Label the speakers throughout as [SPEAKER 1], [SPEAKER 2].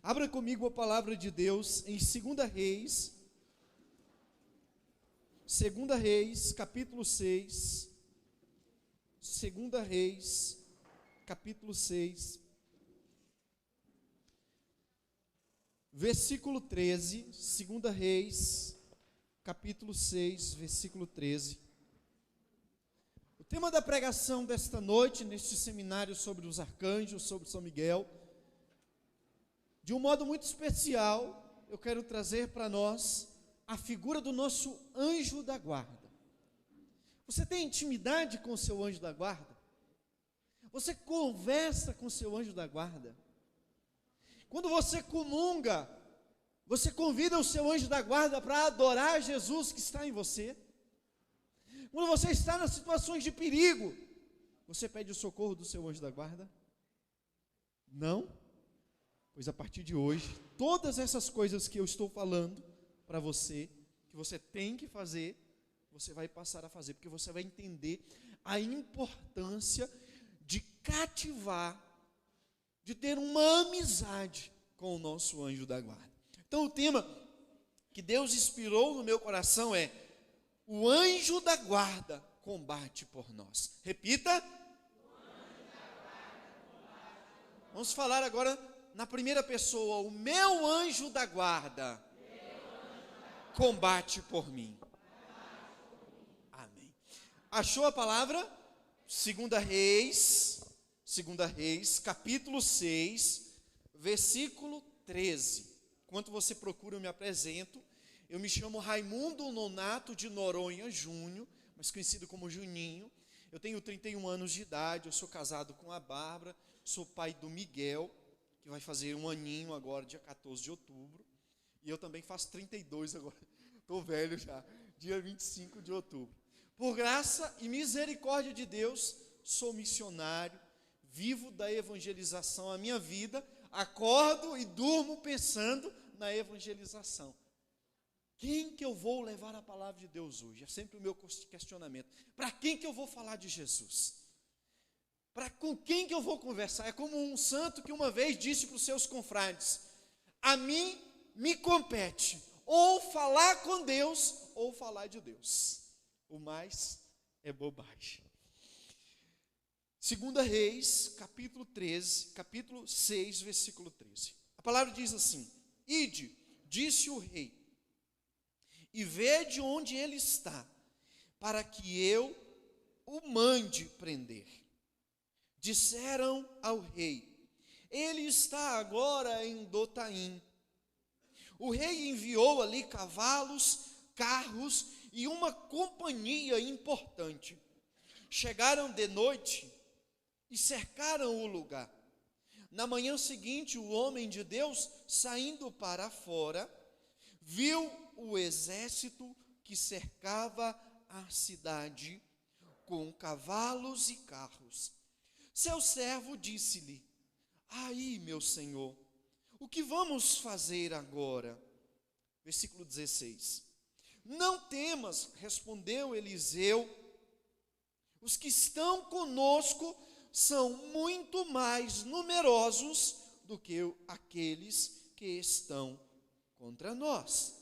[SPEAKER 1] Abra comigo a palavra de Deus em 2 Reis, capítulo 6. 2 Reis, capítulo 6, versículo 13. 2 Reis, capítulo 6, versículo 13. O tema da pregação desta noite, neste seminário sobre os arcanjos, sobre São Miguel, de um modo muito especial, eu quero trazer para nós a figura do nosso anjo da guarda. Você tem intimidade com o seu anjo da guarda? Você conversa com o seu anjo da guarda? Quando você comunga, você convida o seu anjo da guarda para adorar Jesus que está em você? Quando você está nas situações de perigo, você pede o socorro do seu anjo da guarda? Não? Pois a partir de hoje, todas essas coisas que eu estou falando para você, que você tem que fazer, você vai passar a fazer, porque você vai entender a importância de cativar, de ter uma amizade com o nosso anjo da guarda. Então o tema que Deus inspirou no meu coração é: o anjo da guarda combate por nós. Repita. Vamos falar agora na primeira pessoa: o meu anjo da guarda combate por mim. Amém. Achou a palavra? 2 Reis, capítulo 6, versículo 13. Enquanto você procura, eu me apresento. Eu me chamo Raimundo Nonato de Noronha Júnior, mas conhecido como Juninho. Eu tenho 31 anos de idade, eu sou casado com a Bárbara, sou pai do Miguel, que vai fazer um aninho agora, dia 14 de outubro. E eu também faço 32 agora, estou velho já, dia 25 de outubro. Por graça e misericórdia de Deus, sou missionário, vivo da evangelização a minha vida, acordo e durmo pensando na evangelização. Quem que eu vou levar a palavra de Deus hoje? É sempre o meu questionamento. Para quem que eu vou falar de Jesus? Com quem que eu vou conversar? É como um santo que uma vez disse para os seus confrades: a mim me compete ou falar com Deus ou falar de Deus. O mais é bobagem. 2 Reis, capítulo 6, versículo 13. A palavra diz assim: Ide, disse o rei, e vede onde ele está, para que eu o mande prender. Disseram ao rei: ele está agora em Dotaim. O rei enviou ali cavalos, carros e uma companhia importante. Chegaram de noite e cercaram o lugar. Na manhã seguinte, o homem de Deus, saindo para fora, viu o exército que cercava a cidade com cavalos e carros. Seu servo disse-lhe: aí, meu senhor, o que vamos fazer agora? Versículo 16. Não temas, respondeu Eliseu, os que estão conosco são muito mais numerosos do que aqueles que estão contra nós.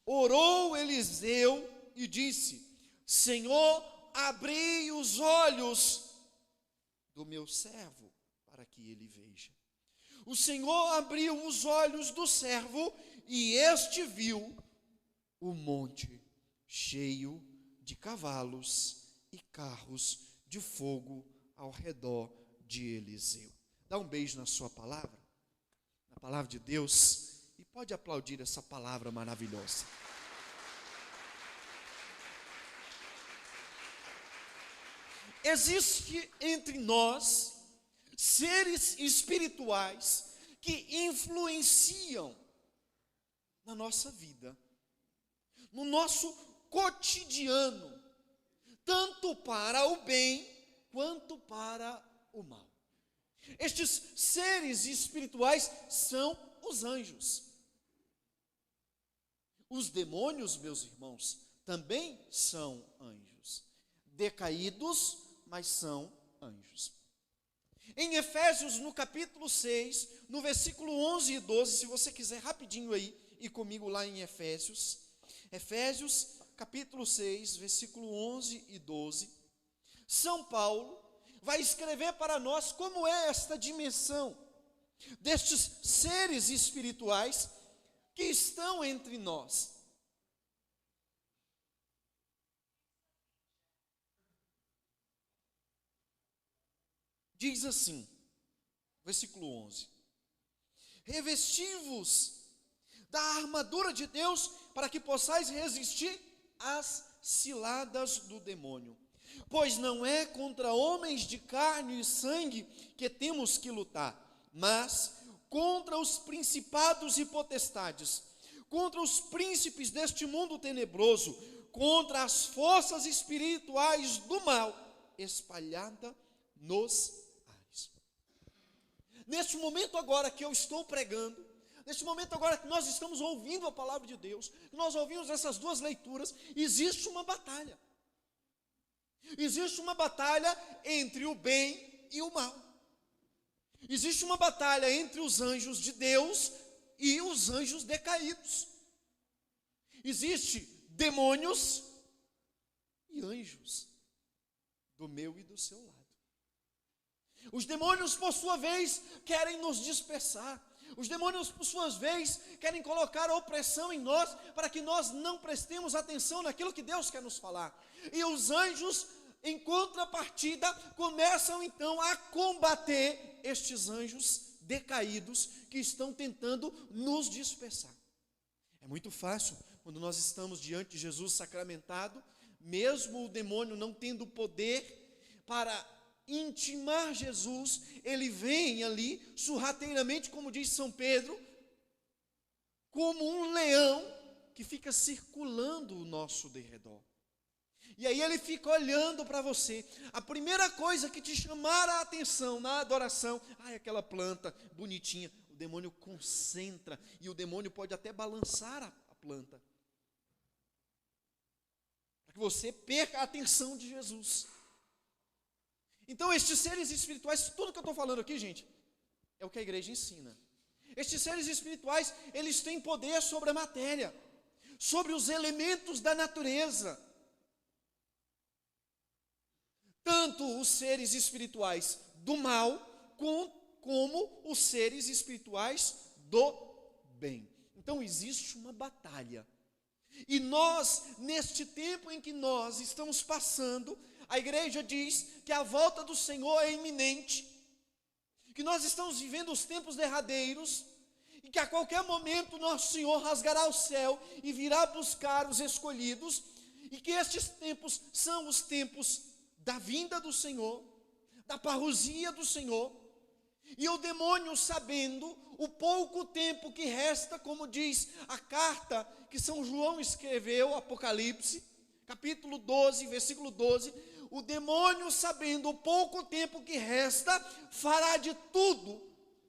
[SPEAKER 1] Orou Eliseu e disse: Senhor, abri os olhos do meu servo para que ele veja. O Senhor abriu os olhos do servo e este viu o monte cheio de cavalos e carros de fogo ao redor de Eliseu. Dá um beijo na sua palavra, na palavra de Deus, e pode aplaudir essa palavra maravilhosa. Existe entre nós seres espirituais que influenciam na nossa vida, no nosso cotidiano, tanto para o bem quanto para o mal. Estes seres espirituais são os anjos. Os demônios, meus irmãos, também são anjos, decaídos, mas são anjos. Em Efésios, no capítulo 6, no versículo 11 e 12, se você quiser rapidinho aí, ir comigo lá em Efésios. Efésios, capítulo 6, versículo 11 e 12. São Paulo vai escrever para nós como é esta dimensão destes seres espirituais que estão entre nós. Diz assim, versículo 11: revesti-vos da armadura de Deus para que possais resistir às ciladas do demônio. Pois não é contra homens de carne e sangue que temos que lutar, mas contra os principados e potestades, contra os príncipes deste mundo tenebroso, contra as forças espirituais do mal espalhadas nos ares. Neste momento agora que eu estou pregando, neste momento agora que nós estamos ouvindo a palavra de Deus, nós ouvimos essas duas leituras, existe uma batalha. Existe uma batalha entre o bem e o mal. Existe uma batalha entre os anjos de Deus e os anjos decaídos. Existe demônios e anjos do meu e do seu lado. Os demônios, por sua vez, querem nos dispersar. Os demônios, por sua vez, querem colocar opressão em nós para que nós não prestemos atenção naquilo que Deus quer nos falar. E os anjos, em contrapartida, começam então a combater estes anjos decaídos que estão tentando nos dispersar. É muito fácil, quando nós estamos diante de Jesus sacramentado, mesmo o demônio não tendo poder para intimar Jesus, ele vem ali sorrateiramente, como diz São Pedro, como um leão que fica circulando o nosso derredor. E aí ele fica olhando para você. A primeira coisa que te chamar a atenção na adoração, aquela planta bonitinha, o demônio concentra, e o demônio pode até balançar a planta, para que você perca a atenção de Jesus. Então estes seres espirituais, tudo que eu estou falando aqui, gente, é o que a igreja ensina. Estes seres espirituais, eles têm poder sobre a matéria, sobre os elementos da natureza. Tanto os seres espirituais do mal, como os seres espirituais do bem. Então existe uma batalha. E nós, neste tempo em que nós estamos passando, a igreja diz que a volta do Senhor é iminente, que nós estamos vivendo os tempos derradeiros, e que a qualquer momento nosso Senhor rasgará o céu e virá buscar os escolhidos, e que estes tempos são os tempos da vinda do Senhor, da parousia do Senhor, e o demônio, sabendo o pouco tempo que resta, como diz a carta que São João escreveu, Apocalipse, capítulo 12, versículo 12, o demônio, sabendo o pouco tempo que resta, fará de tudo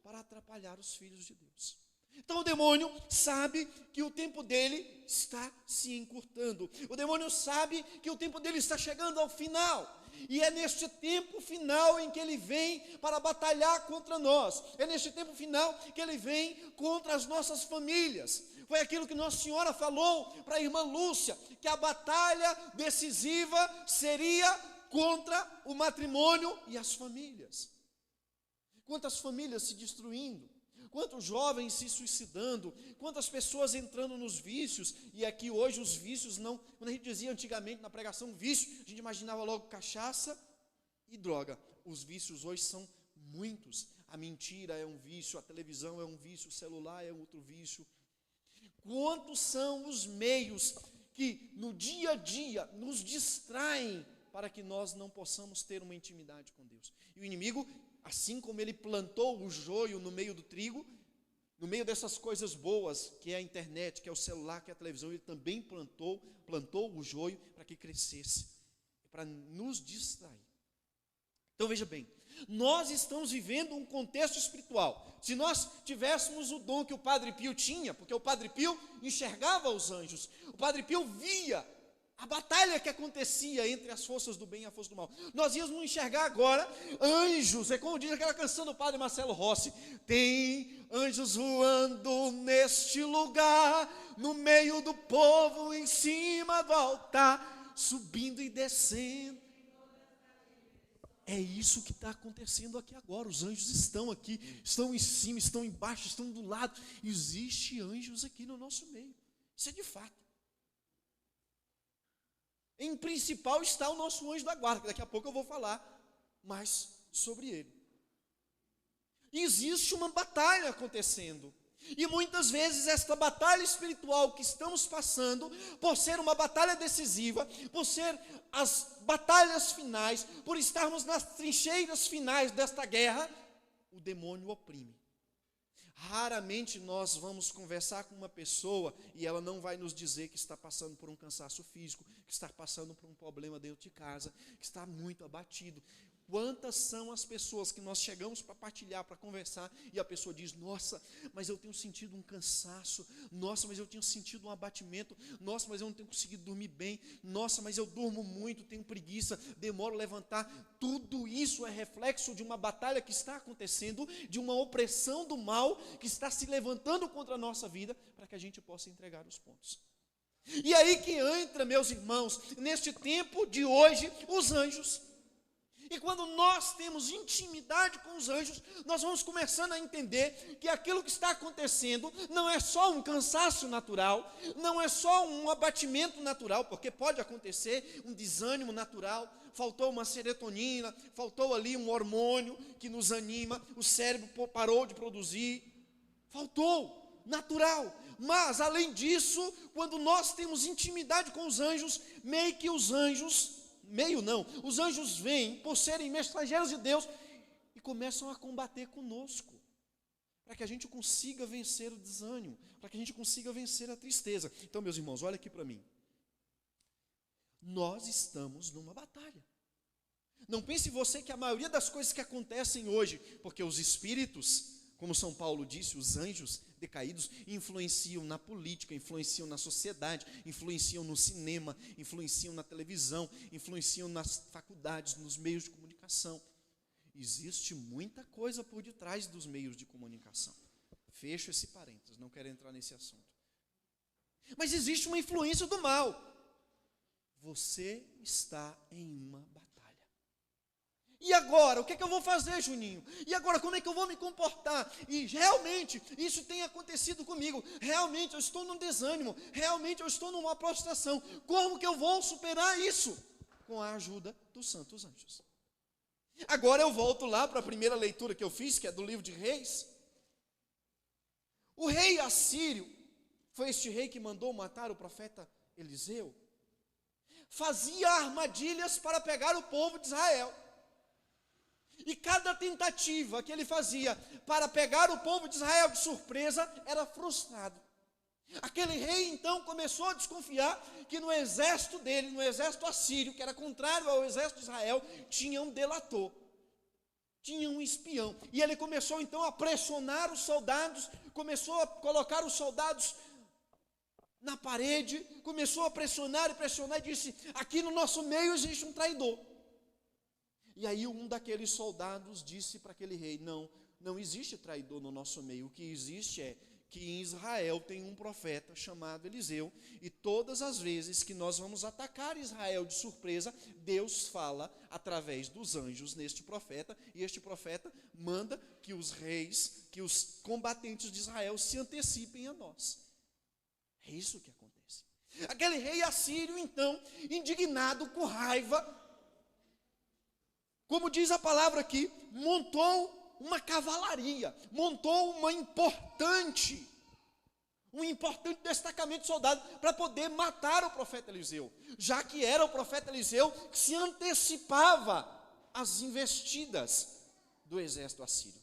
[SPEAKER 1] para atrapalhar os filhos de Deus. Então o demônio sabe que o tempo dele está se encurtando. O demônio sabe que o tempo dele está chegando ao final. E é neste tempo final em que ele vem para batalhar contra nós. É neste tempo final que ele vem contra as nossas famílias. Foi aquilo que Nossa Senhora falou para a irmã Lúcia, que a batalha decisiva seria contra o matrimônio e as famílias. Quantas famílias se destruindo, quantos jovens se suicidando, quantas pessoas entrando nos vícios, e aqui hoje os vícios não, quando a gente dizia antigamente na pregação vício, a gente imaginava logo cachaça e droga. Os vícios hoje são muitos. A mentira é um vício, a televisão é um vício, o celular é outro vício. Quantos são os meios que no dia a dia nos distraem para que nós não possamos ter uma intimidade com Deus? E o inimigo, assim como ele plantou o joio no meio do trigo, no meio dessas coisas boas, que é a internet, que é o celular, que é a televisão, ele também plantou o joio para que crescesse, para nos distrair. Então veja bem, nós estamos vivendo um contexto espiritual. Se nós tivéssemos o dom que o Padre Pio tinha, porque o Padre Pio enxergava os anjos, o Padre Pio via a batalha que acontecia entre as forças do bem e a força do mal. Nós íamos enxergar agora anjos, é como diz aquela canção do padre Marcelo Rossi: tem anjos voando neste lugar, no meio do povo, em cima do altar, subindo e descendo. É isso que está acontecendo aqui agora. Os anjos estão aqui, estão em cima, estão embaixo, estão do lado. Existem anjos aqui no nosso meio. Isso é de fato. Em principal está o nosso anjo da guarda, que daqui a pouco eu vou falar mais sobre ele. Existe uma batalha acontecendo. E muitas vezes esta batalha espiritual que estamos passando, por ser uma batalha decisiva, por ser as batalhas finais, por estarmos nas trincheiras finais desta guerra, o demônio oprime. Raramente nós vamos conversar com uma pessoa e ela não vai nos dizer que está passando por um cansaço físico, que está passando por um problema dentro de casa, que está muito abatido. Quantas são as pessoas que nós chegamos para partilhar, para conversar, e a pessoa diz: nossa, mas eu tenho sentido um cansaço, nossa, mas eu tenho sentido um abatimento, nossa, mas eu não tenho conseguido dormir bem, nossa, mas eu durmo muito, tenho preguiça, demoro a levantar. Tudo isso é reflexo de uma batalha que está acontecendo, de uma opressão do mal que está se levantando contra a nossa vida, para que a gente possa entregar os pontos. E aí que entra, meus irmãos, neste tempo de hoje, os anjos. E quando nós temos intimidade com os anjos, nós vamos começando a entender que aquilo que está acontecendo não é só um cansaço natural, não é só um abatimento natural, porque pode acontecer um desânimo natural, faltou uma serotonina, faltou ali um hormônio que nos anima, o cérebro parou de produzir, faltou, natural. Mas, além disso, quando nós temos intimidade com os anjos, meio que os anjos... os anjos vêm por serem mensageiros de Deus e começam a combater conosco, para que a gente consiga vencer o desânimo, para que a gente consiga vencer a tristeza. Então, meus irmãos, olha aqui para mim. Nós estamos numa batalha. Não pense você que a maioria das coisas que acontecem hoje, porque os espíritos, como São Paulo disse, os anjos decaídos influenciam na política, influenciam na sociedade, influenciam no cinema, influenciam na televisão, influenciam nas faculdades, nos meios de comunicação. Existe muita coisa por detrás dos meios de comunicação. Fecho esse parênteses, não quero entrar nesse assunto. Mas existe uma influência do mal. Você está em uma batalha. E agora, o que é que eu vou fazer, Juninho? E agora, como é que eu vou me comportar? E realmente, isso tem acontecido comigo. Realmente, eu estou num desânimo. Realmente, eu estou numa prostração. Como que eu vou superar isso? Com a ajuda dos santos anjos. Agora eu volto lá para a primeira leitura que eu fiz, que é do livro de Reis. O rei assírio, foi este rei que mandou matar o profeta Eliseu, fazia armadilhas para pegar o povo de Israel. E cada tentativa que ele fazia para pegar o povo de Israel de surpresa era frustrado. Aquele rei então começou a desconfiar que no exército dele, no exército assírio, que era contrário ao exército de Israel, tinha um delator, tinha um espião. E ele começou então a pressionar os soldados, começou a colocar os soldados na parede, começou a pressionar e disse: aqui no nosso meio existe um traidor. E aí um daqueles soldados disse para aquele rei: não existe traidor no nosso meio. O que existe é que em Israel tem um profeta chamado Eliseu, e todas as vezes que nós vamos atacar Israel de surpresa, Deus fala através dos anjos neste profeta, e este profeta manda que os reis, que os combatentes de Israel se antecipem a nós. É isso que acontece. Aquele rei assírio então, indignado, com raiva, como diz a palavra aqui, montou uma cavalaria, montou um importante destacamento de soldados para poder matar o profeta Eliseu, já que era o profeta Eliseu que se antecipava às investidas do exército assírio.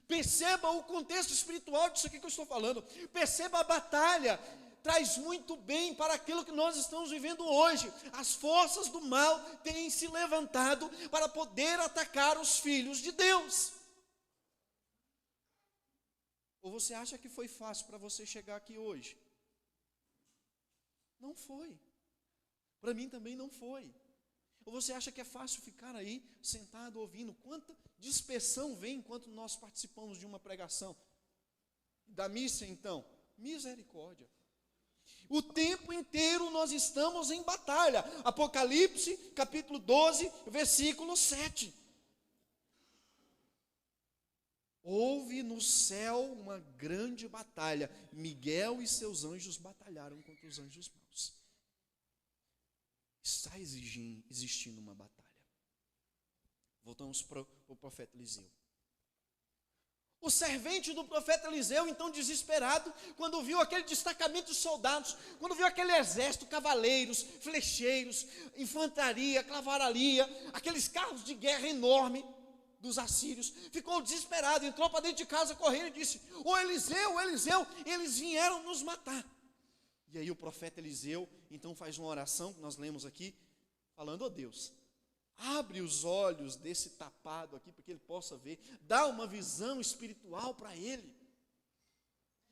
[SPEAKER 1] Perceba o contexto espiritual disso aqui que eu estou falando, perceba a batalha. Traz muito bem para aquilo que nós estamos vivendo hoje. As forças do mal têm se levantado para poder atacar os filhos de Deus. Ou você acha que foi fácil para você chegar aqui hoje? Não foi. Para mim também não foi. Ou você acha que é fácil ficar aí, sentado, ouvindo? Quanta dispersão vem enquanto nós participamos de uma pregação? Da missa, então, misericórdia. O tempo inteiro nós estamos em batalha. Apocalipse, capítulo 12, versículo 7. Houve no céu uma grande batalha. Miguel e seus anjos batalharam contra os anjos maus. Está existindo uma batalha. Voltamos para o profeta Eliseu. O servente do profeta Eliseu, então desesperado, quando viu aquele destacamento de soldados, quando viu aquele exército, cavaleiros, flecheiros, infantaria, cavalaria, aqueles carros de guerra enorme dos assírios, ficou desesperado, entrou para dentro de casa correndo e disse: ô Eliseu, eles vieram nos matar. E aí o profeta Eliseu, então faz uma oração, que nós lemos aqui, falando: ó Deus, abre os olhos desse tapado aqui, para que ele possa ver, dá uma visão espiritual para ele.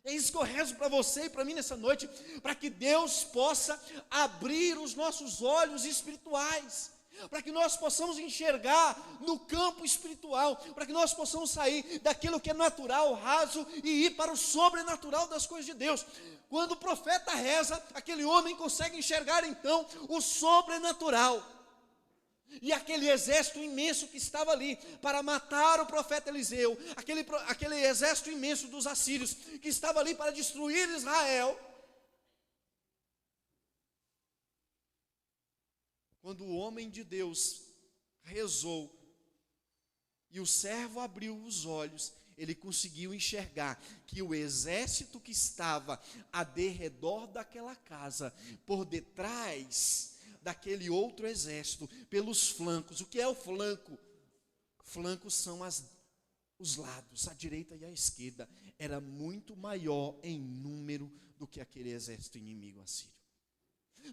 [SPEAKER 1] É isso que eu rezo para você e para mim nessa noite, para que Deus possa abrir os nossos olhos espirituais, para que nós possamos enxergar no campo espiritual, para que nós possamos sair daquilo que é natural, raso, e ir para o sobrenatural das coisas de Deus. Quando o profeta reza, aquele homem consegue enxergar então o sobrenatural. E aquele exército imenso que estava ali para matar o profeta Eliseu, aquele exército imenso dos assírios que estava ali para destruir Israel, quando o homem de Deus rezou e o servo abriu os olhos, ele conseguiu enxergar que o exército que estava a derredor daquela casa, por detrás daquele outro exército, pelos flancos. O que é o flanco? Flancos são os lados, a direita e a esquerda. Era muito maior em número do que aquele exército inimigo assírio.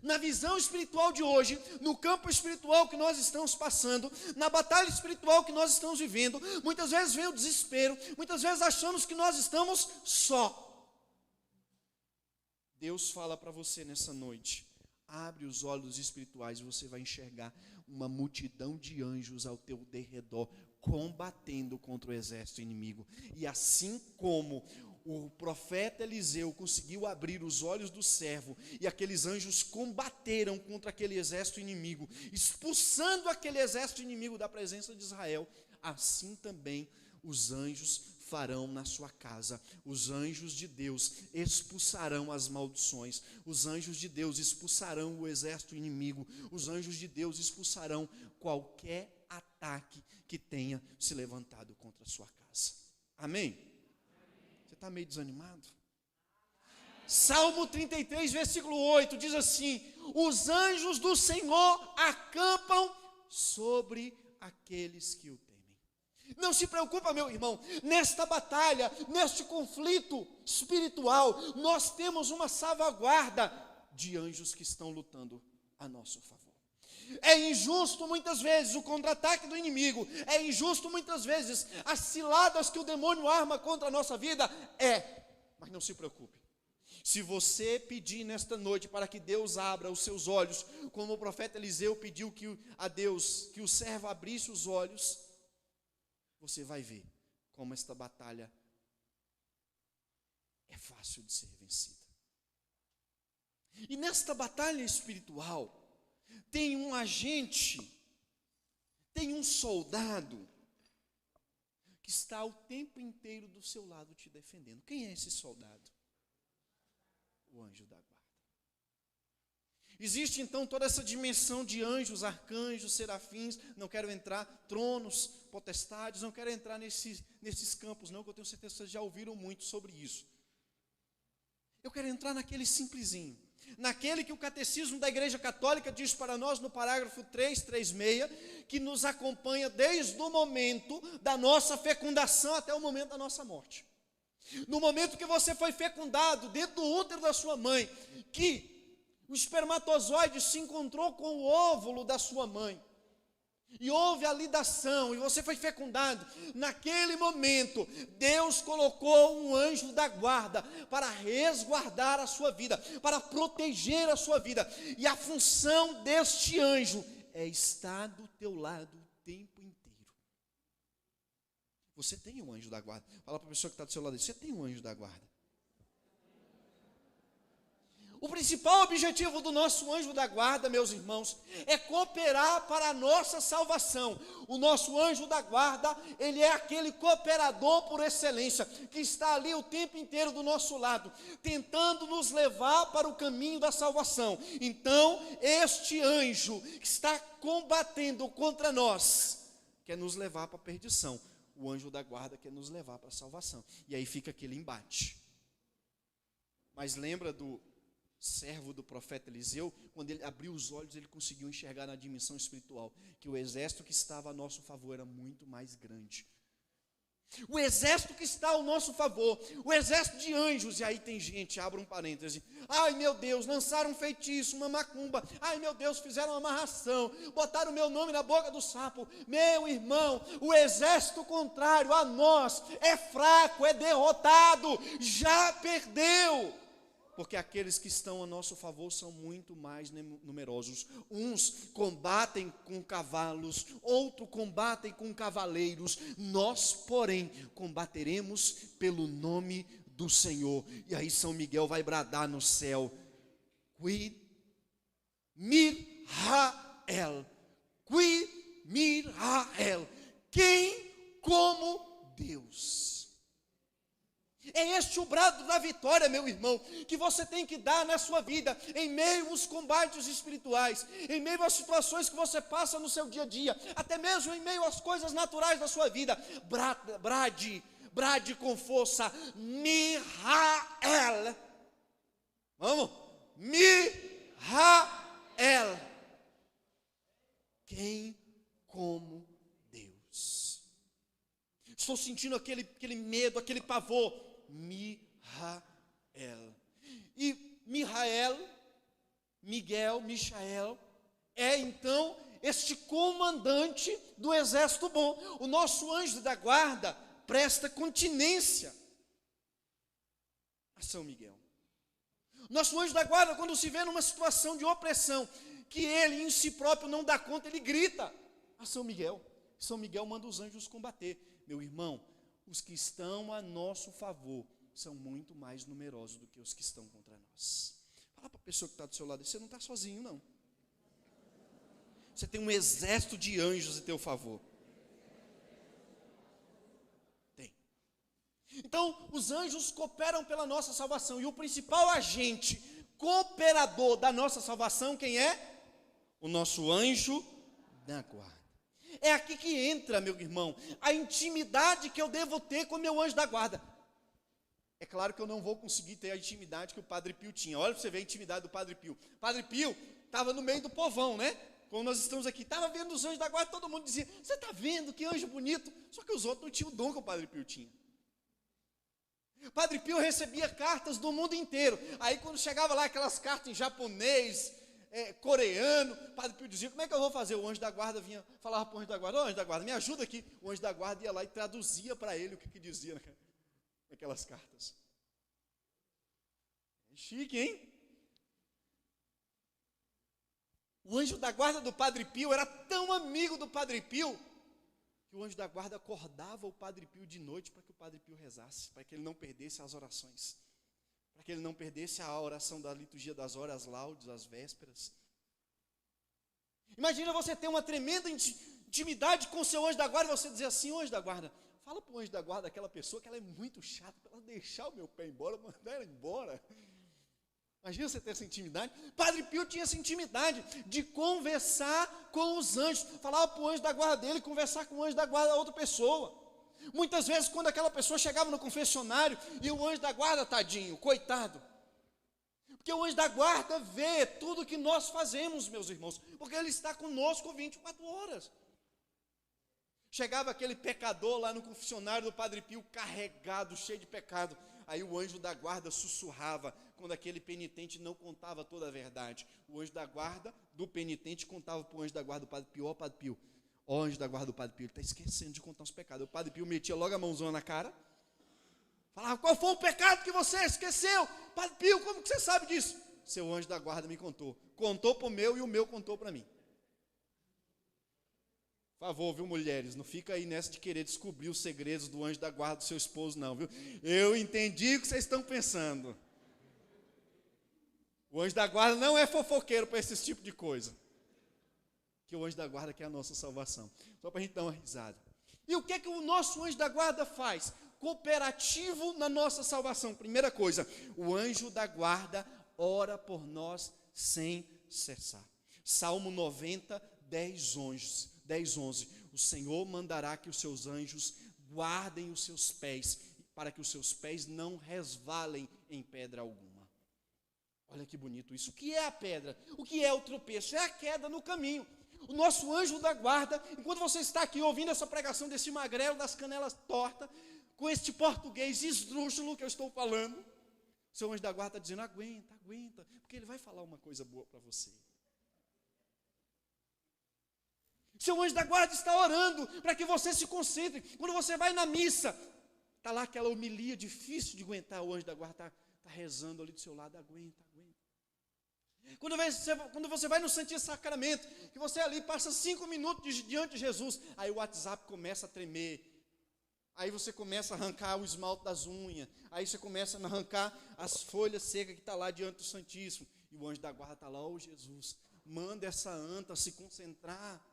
[SPEAKER 1] Na visão espiritual de hoje, no campo espiritual que nós estamos passando, na batalha espiritual que nós estamos vivendo, muitas vezes vem o desespero, muitas vezes achamos que nós estamos só. Deus fala para você nessa noite: abre os olhos espirituais e você vai enxergar uma multidão de anjos ao teu derredor, combatendo contra o exército inimigo. E assim como o profeta Eliseu conseguiu abrir os olhos do servo, e aqueles anjos combateram contra aquele exército inimigo, expulsando aquele exército inimigo da presença de Israel, assim também os anjos farão na sua casa. Os anjos de Deus expulsarão as maldições, os anjos de Deus expulsarão o exército inimigo, os anjos de Deus expulsarão qualquer ataque que tenha se levantado contra a sua casa. Amém? Você está meio desanimado? Salmo 33, versículo 8, diz assim: os anjos do Senhor acampam sobre aqueles que o temem. Não se preocupa, meu irmão, nesta batalha, neste conflito espiritual, nós temos uma salvaguarda de anjos que estão lutando a nosso favor. É injusto muitas vezes o contra-ataque do inimigo, é injusto muitas vezes as ciladas que o demônio arma contra a nossa vida, mas não se preocupe. Se você pedir nesta noite para que Deus abra os seus olhos, como o profeta Eliseu pediu a Deus que o servo abrisse os olhos, você vai ver como esta batalha é fácil de ser vencida. E nesta batalha espiritual, tem um agente, tem um soldado, que está o tempo inteiro do seu lado te defendendo. Quem é esse soldado? O anjo da guarda. Existe então toda essa dimensão de anjos, arcanjos, serafins, não quero entrar, tronos, potestades, não quero entrar nesses campos não, que eu tenho certeza que vocês já ouviram muito sobre isso. Eu quero entrar naquele simplesinho, naquele que o catecismo da Igreja Católica diz para nós no parágrafo 336, que nos acompanha desde o momento da nossa fecundação até o momento da nossa morte. No momento que você foi fecundado dentro do útero da sua mãe, que o espermatozoide se encontrou com o óvulo da sua mãe, e houve a lidação, e você foi fecundado, naquele momento, Deus colocou um anjo da guarda para resguardar a sua vida, para proteger a sua vida, e a função deste anjo é estar do teu lado o tempo inteiro. Você tem um anjo da guarda. Fala para a pessoa que está do seu lado, você tem um anjo da guarda. O principal objetivo do nosso anjo da guarda, meus irmãos, é cooperar para a nossa salvação. O nosso anjo da guarda, ele é aquele cooperador por excelência, que está ali o tempo inteiro do nosso lado, tentando nos levar para o caminho da salvação. Então, este anjo que está combatendo contra nós, quer nos levar para a perdição. O anjo da guarda quer nos levar para a salvação. E aí fica aquele embate. Mas lembra do servo do profeta Eliseu, quando ele abriu os olhos, ele conseguiu enxergar na dimensão espiritual, que o exército que estava a nosso favor era muito mais grande. O exército que está ao nosso favor, o exército de anjos, e aí tem gente, abre um parêntese, ai meu Deus, lançaram um feitiço, uma macumba, ai meu Deus, fizeram uma amarração, botaram o meu nome na boca do sapo. Meu irmão, o exército contrário a nós é fraco, é derrotado, já perdeu. Porque aqueles que estão a nosso favor são muito mais numerosos. Uns combatem com cavalos, outros combatem com cavaleiros. Nós, porém, combateremos pelo nome do Senhor. E aí São Miguel vai bradar no céu: Qui Mir-ha-el, Qui Mir-ha-el, quem como Deus. É este o brado da vitória, meu irmão, que você tem que dar na sua vida, em meio aos combates espirituais, em meio às situações que você passa no seu dia a dia, até mesmo em meio às coisas naturais da sua vida. Brade com força: Mir-ha-el. Vamos? Mir-ha-el. Quem como Deus? Estou sentindo aquele medo, aquele pavor. Mihael. E Michael, é então este comandante do exército bom. O nosso anjo da guarda presta continência a São Miguel. Nosso anjo da guarda, quando se vê numa situação de opressão, que ele em si próprio não dá conta, ele grita a São Miguel. São Miguel manda os anjos combater. Meu irmão, os que estão a nosso favor são muito mais numerosos do que os que estão contra nós. Fala para a pessoa que está do seu lado: você não está sozinho, não. Você tem um exército de anjos a teu favor. Tem. Então, os anjos cooperam pela nossa salvação. E o principal agente cooperador da nossa salvação, quem é? O nosso anjo da guarda. É aqui que entra, meu irmão, a intimidade que eu devo ter com o meu anjo da guarda. É claro que eu não vou conseguir ter a intimidade que o Padre Pio tinha. Olha para você ver a intimidade do Padre Pio. O Padre Pio estava no meio do povão, né? Como nós estamos aqui, estava vendo os anjos da guarda, todo mundo dizia: você está vendo que anjo bonito? Só que os outros não tinham o dom que o Padre Pio tinha. O Padre Pio recebia cartas do mundo inteiro. Aí quando chegava lá aquelas cartas em japonês, coreano, o Padre Pio dizia: como é que eu vou fazer? O anjo da guarda vinha, falava para o anjo da guarda: ô anjo da guarda, me ajuda aqui. O anjo da guarda ia lá e traduzia para ele o que dizia naquelas cartas. É chique, hein? O anjo da guarda do Padre Pio era tão amigo do Padre Pio, que o anjo da guarda acordava o Padre Pio de noite para que o Padre Pio rezasse, para que ele não perdesse as orações, para que ele não perdesse a oração da liturgia das horas, laudes, as vésperas. Imagina você ter uma tremenda intimidade com o seu anjo da guarda, e você dizer assim: anjo da guarda, fala para o anjo da guarda, aquela pessoa que ela é muito chata, para ela deixar o meu pé embora, mandar ela embora. Imagina você ter essa intimidade. Padre Pio tinha essa intimidade de conversar com os anjos, falar para o anjo da guarda dele, conversar com o anjo da guarda da outra pessoa. Muitas vezes, quando aquela pessoa chegava no confessionário, e o anjo da guarda, tadinho, coitado, porque o anjo da guarda vê tudo que nós fazemos, meus irmãos, porque ele está conosco 24 horas. Chegava aquele pecador lá no confessionário do Padre Pio, carregado, cheio de pecado. Aí o anjo da guarda sussurrava, quando aquele penitente não contava toda a verdade. O anjo da guarda do penitente contava para o anjo da guarda do Padre Pio: ó Padre Pio, O anjo da guarda do Padre Pio, ele está esquecendo de contar os pecados. O Padre Pio metia logo a mãozona na cara, falava, qual foi o pecado que você esqueceu? Padre Pio, como que você sabe disso? Seu anjo da guarda me contou. Contou para o meu e o meu contou para mim. Por favor, viu, mulheres, não fica aí nessa de querer descobrir os segredos do anjo da guarda do seu esposo, não, viu? Eu entendi o que vocês estão pensando. O anjo da guarda não é fofoqueiro para esse tipo de coisa. Que o anjo da guarda quer a nossa salvação. Só para a gente dar uma risada. E o que é que o nosso anjo da guarda faz? Cooperativo na nossa salvação. Primeira coisa, o anjo da guarda ora por nós sem cessar. Salmo 90, 10, 11. O Senhor mandará que os seus anjos guardem os seus pés, para que os seus pés não resvalem em pedra alguma. Olha que bonito isso. O que é a pedra? O que é o tropeço? É a queda no caminho. O nosso anjo da guarda, enquanto você está aqui ouvindo essa pregação desse magrelo das canelas tortas, com este português esdrúxulo que eu estou falando, o seu anjo da guarda está dizendo, aguenta, porque ele vai falar uma coisa boa para você. Seu anjo da guarda está orando para que você se concentre. Quando você vai na missa, está lá aquela homilia difícil de aguentar, o anjo da guarda está rezando ali do seu lado, aguenta. Quando você vai no Santíssimo Sacramento, que você ali passa 5 minutos diante de Jesus, aí o WhatsApp começa a tremer, aí você começa a arrancar o esmalte das unhas, aí você começa a arrancar as folhas secas que está lá diante do Santíssimo, e o anjo da guarda está lá, Jesus, manda essa anta se concentrar.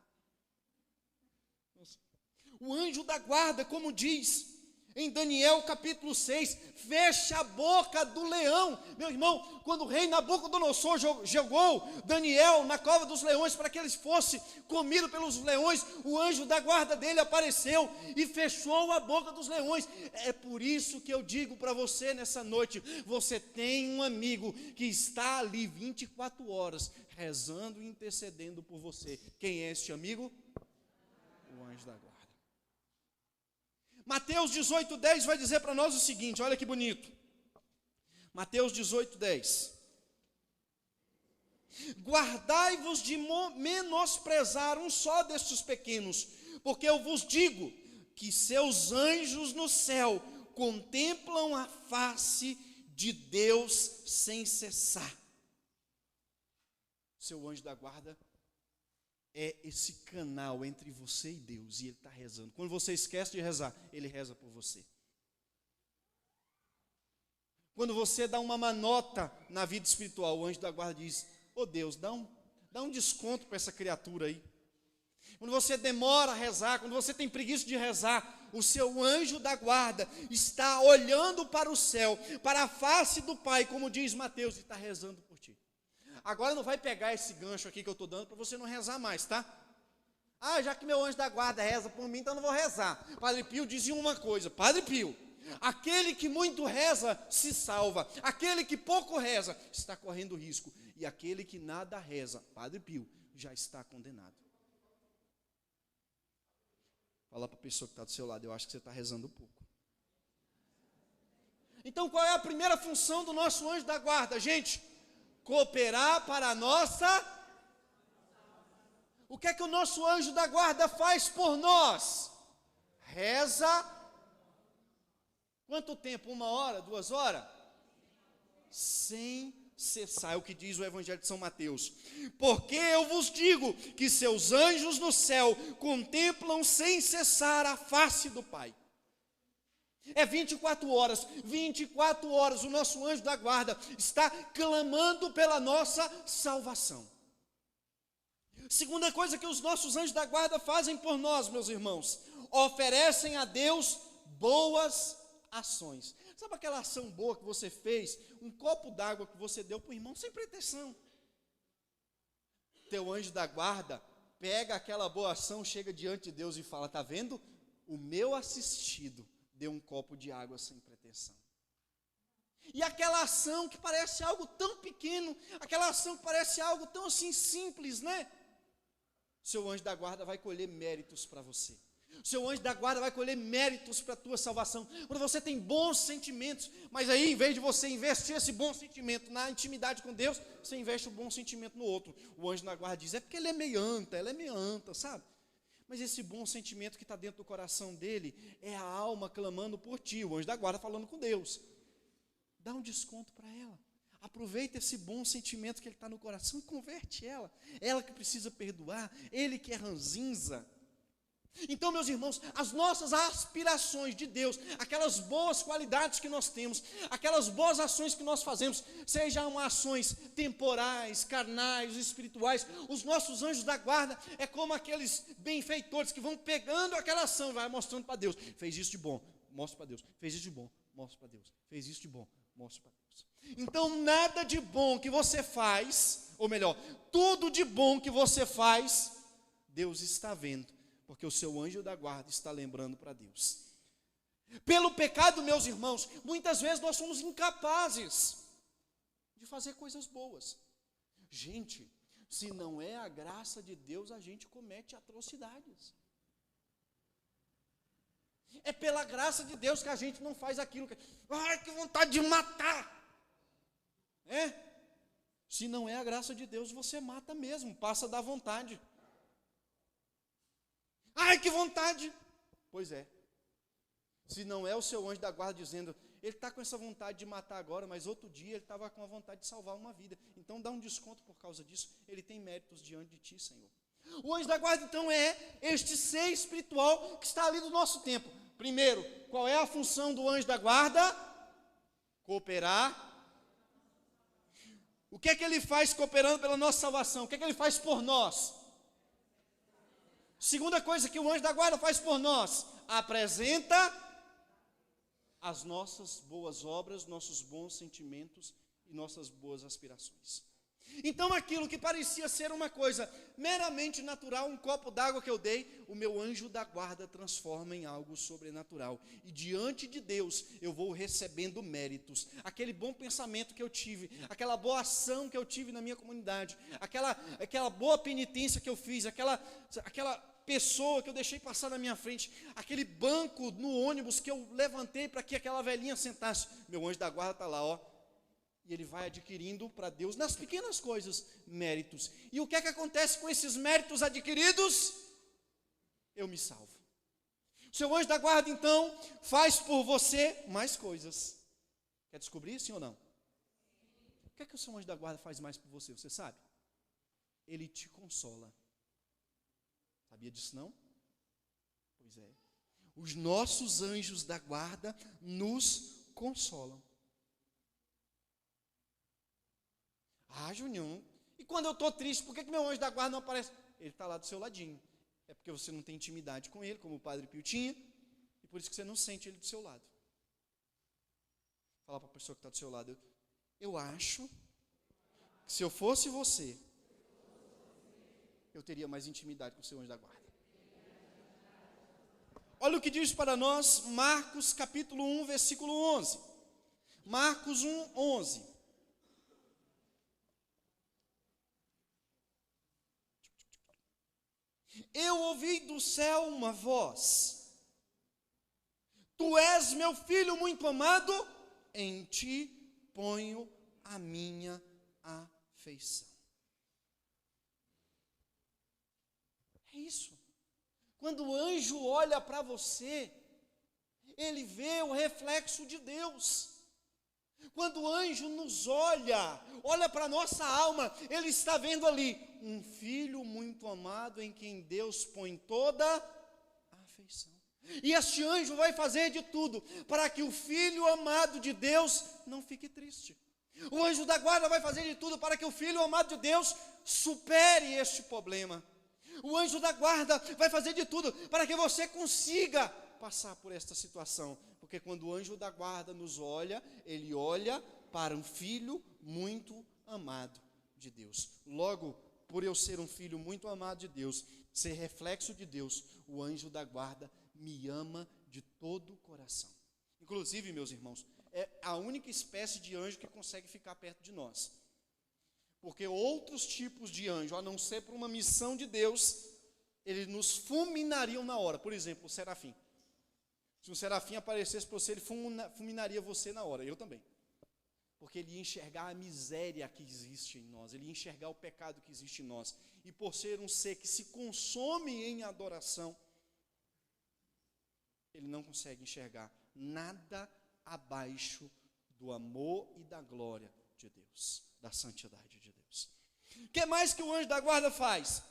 [SPEAKER 1] O anjo da guarda, como diz em Daniel capítulo 6, fecha a boca do leão. Meu irmão, quando o rei Nabucodonosor jogou Daniel na cova dos leões para que ele fosse comido pelos leões, o anjo da guarda dele apareceu e fechou a boca dos leões. É por isso que eu digo para você nessa noite, você tem um amigo que está ali 24 horas, rezando e intercedendo por você. Quem é esse amigo? O anjo da guarda. Mateus 18:10 vai dizer para nós o seguinte, olha que bonito. Mateus 18:10. Guardai-vos de menosprezar um só destes pequenos, porque eu vos digo que seus anjos no céu contemplam a face de Deus sem cessar. Seu anjo da guarda é esse canal entre você e Deus, e ele está rezando. Quando você esquece de rezar, ele reza por você. Quando você dá uma manota na vida espiritual, o anjo da guarda diz, Deus, dá um desconto para essa criatura aí. Quando você demora a rezar, quando você tem preguiça de rezar, o seu anjo da guarda está olhando para o céu, para a face do Pai, como diz Mateus, e está rezando por ti. Agora não vai pegar esse gancho aqui que eu estou dando para você não rezar mais, tá? Já que meu anjo da guarda reza por mim, então eu não vou rezar. Padre Pio dizia uma coisa, Padre Pio, aquele que muito reza se salva, aquele que pouco reza está correndo risco, e aquele que nada reza, Padre Pio, já está condenado. Fala para a pessoa que está do seu lado, eu acho que você está rezando pouco. Então qual é a primeira função do nosso anjo da guarda, gente? Cooperar para a nossa. O que é que o nosso anjo da guarda faz por nós? Reza. Quanto tempo? 1 hora? 2 horas? Sem cessar, é o que diz o Evangelho de São Mateus. Porque eu vos digo que seus anjos no céu contemplam sem cessar a face do Pai. É 24 horas o nosso anjo da guarda está clamando pela nossa salvação. Segunda coisa que os nossos anjos da guarda fazem por nós, meus irmãos, oferecem a Deus boas ações. Sabe aquela ação boa que você fez, um copo d'água que você deu para o irmão sem pretensão? Teu anjo da guarda pega aquela boa ação, chega diante de Deus e fala, está vendo? O meu assistido deu um copo de água sem pretensão. E aquela ação que parece algo tão pequeno, aquela ação que parece algo tão assim simples, né? Seu anjo da guarda vai colher méritos para você. Seu anjo da guarda vai colher méritos para a tua salvação. Quando você tem bons sentimentos, mas aí em vez de você investir esse bom sentimento na intimidade com Deus, você investe o bom sentimento no outro. O anjo da guarda diz, é porque ele é meio anta, ela é meio anta, sabe? Mas esse bom sentimento que está dentro do coração dele é a alma clamando por ti, o anjo da guarda falando com Deus. Dá um desconto para ela. Aproveita esse bom sentimento que ele está no coração e converte ela. Ela que precisa perdoar, ele que é ranzinza. Então, meus irmãos, as nossas aspirações de Deus, aquelas boas qualidades que nós temos, aquelas boas ações que nós fazemos, sejam ações temporais, carnais, espirituais, os nossos anjos da guarda é como aqueles benfeitores que vão pegando aquela ação e vai mostrando para Deus. Fez isso de bom, mostra para Deus. Fez isso de bom, mostra para Deus. Fez isso de bom, mostra para Deus. Então, nada de bom que você faz, ou melhor, tudo de bom que você faz, Deus está vendo. Porque o seu anjo da guarda está lembrando para Deus. Pelo pecado, meus irmãos, muitas vezes nós somos incapazes de fazer coisas boas. Gente, se não é a graça de Deus, a gente comete atrocidades. É pela graça de Deus que a gente não faz aquilo que... Ai, que vontade de matar! Se não é a graça de Deus, você mata mesmo, passa da vontade. Ai, que vontade! Pois é. Se não é o seu anjo da guarda dizendo, ele está com essa vontade de matar agora, mas outro dia ele estava com a vontade de salvar uma vida. Então dá um desconto por causa disso. Ele tem méritos diante de ti, Senhor. O anjo da guarda, então, é este ser espiritual que está ali do nosso tempo. Primeiro, qual é a função do anjo da guarda? Cooperar. O que é que ele faz cooperando pela nossa salvação? O que é que ele faz por nós? Segunda coisa que o anjo da guarda faz por nós, apresenta as nossas boas obras, nossos bons sentimentos e nossas boas aspirações. Então aquilo que parecia ser uma coisa meramente natural, um copo d'água que eu dei, o meu anjo da guarda transforma em algo sobrenatural. E diante de Deus eu vou recebendo méritos. Aquele bom pensamento que eu tive, aquela boa ação que eu tive na minha comunidade, aquela boa penitência que eu fiz, aquela pessoa que eu deixei passar na minha frente, aquele banco no ônibus que eu levantei para que aquela velhinha sentasse. Meu anjo da guarda está lá, ó. E ele vai adquirindo para Deus, nas pequenas coisas, méritos. E o que é que acontece com esses méritos adquiridos? Eu me salvo. O seu anjo da guarda, então, faz por você mais coisas. Quer descobrir, sim ou não? O que é que o seu anjo da guarda faz mais por você? Você sabe? Ele te consola. Sabia disso não? Pois é. Os nossos anjos da guarda nos consolam. Ah, Juninho, e quando eu estou triste, por que meu anjo da guarda não aparece? Ele está lá do seu ladinho. É porque você não tem intimidade com ele, como o Padre Pio tinha, e por isso que você não sente ele do seu lado. Fala para a pessoa que está do seu lado, eu acho que se eu fosse você, eu teria mais intimidade com o seu anjo da guarda. Olha o que diz para nós Marcos capítulo 1, versículo 11. Marcos 1, 11. Eu ouvi do céu uma voz: Tu és meu filho muito amado, em ti ponho a minha afeição. É isso. Quando o anjo olha para você, ele vê o reflexo de Deus. Quando o anjo nos olha para a nossa alma, ele está vendo ali um filho muito amado em quem Deus põe toda a afeição. E este anjo vai fazer de tudo para que o filho amado de Deus não fique triste. O anjo da guarda vai fazer de tudo para que o filho amado de Deus supere este problema. O anjo da guarda vai fazer de tudo para que você consiga passar por esta situação. Porque quando o anjo da guarda nos olha, ele olha para um filho muito amado de Deus. Logo, por eu ser um filho muito amado de Deus, ser reflexo de Deus, o anjo da guarda me ama de todo o coração. Inclusive, meus irmãos, é a única espécie de anjo que consegue ficar perto de nós. Porque outros tipos de anjo, a não ser por uma missão de Deus, eles nos fulminariam na hora. Por exemplo, o serafim. Se um serafim aparecesse para você, ele fulminaria você na hora. Eu também. porque ele ia enxergar a miséria que existe em nós, ele ia enxergar o pecado que existe em nós. E por ser um ser que se consome em adoração, ele não consegue enxergar nada abaixo do amor e da glória de Deus, da santidade de Deus. O que mais que o anjo da guarda faz?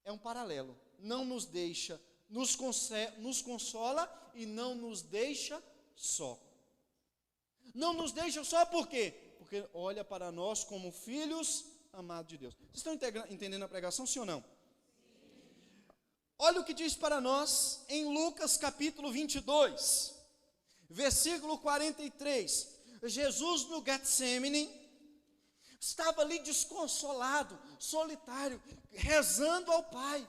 [SPEAKER 1] É um paralelo. Não nos deixa, nos consola e não nos deixa só. Não nos deixa só por quê? Porque olha para nós como filhos amados de Deus. Vocês estão entendendo a pregação, sim ou não? Olha o que diz para nós em Lucas capítulo 22, versículo 43. Jesus no Getsemane estava ali desconsolado, solitário, rezando ao Pai,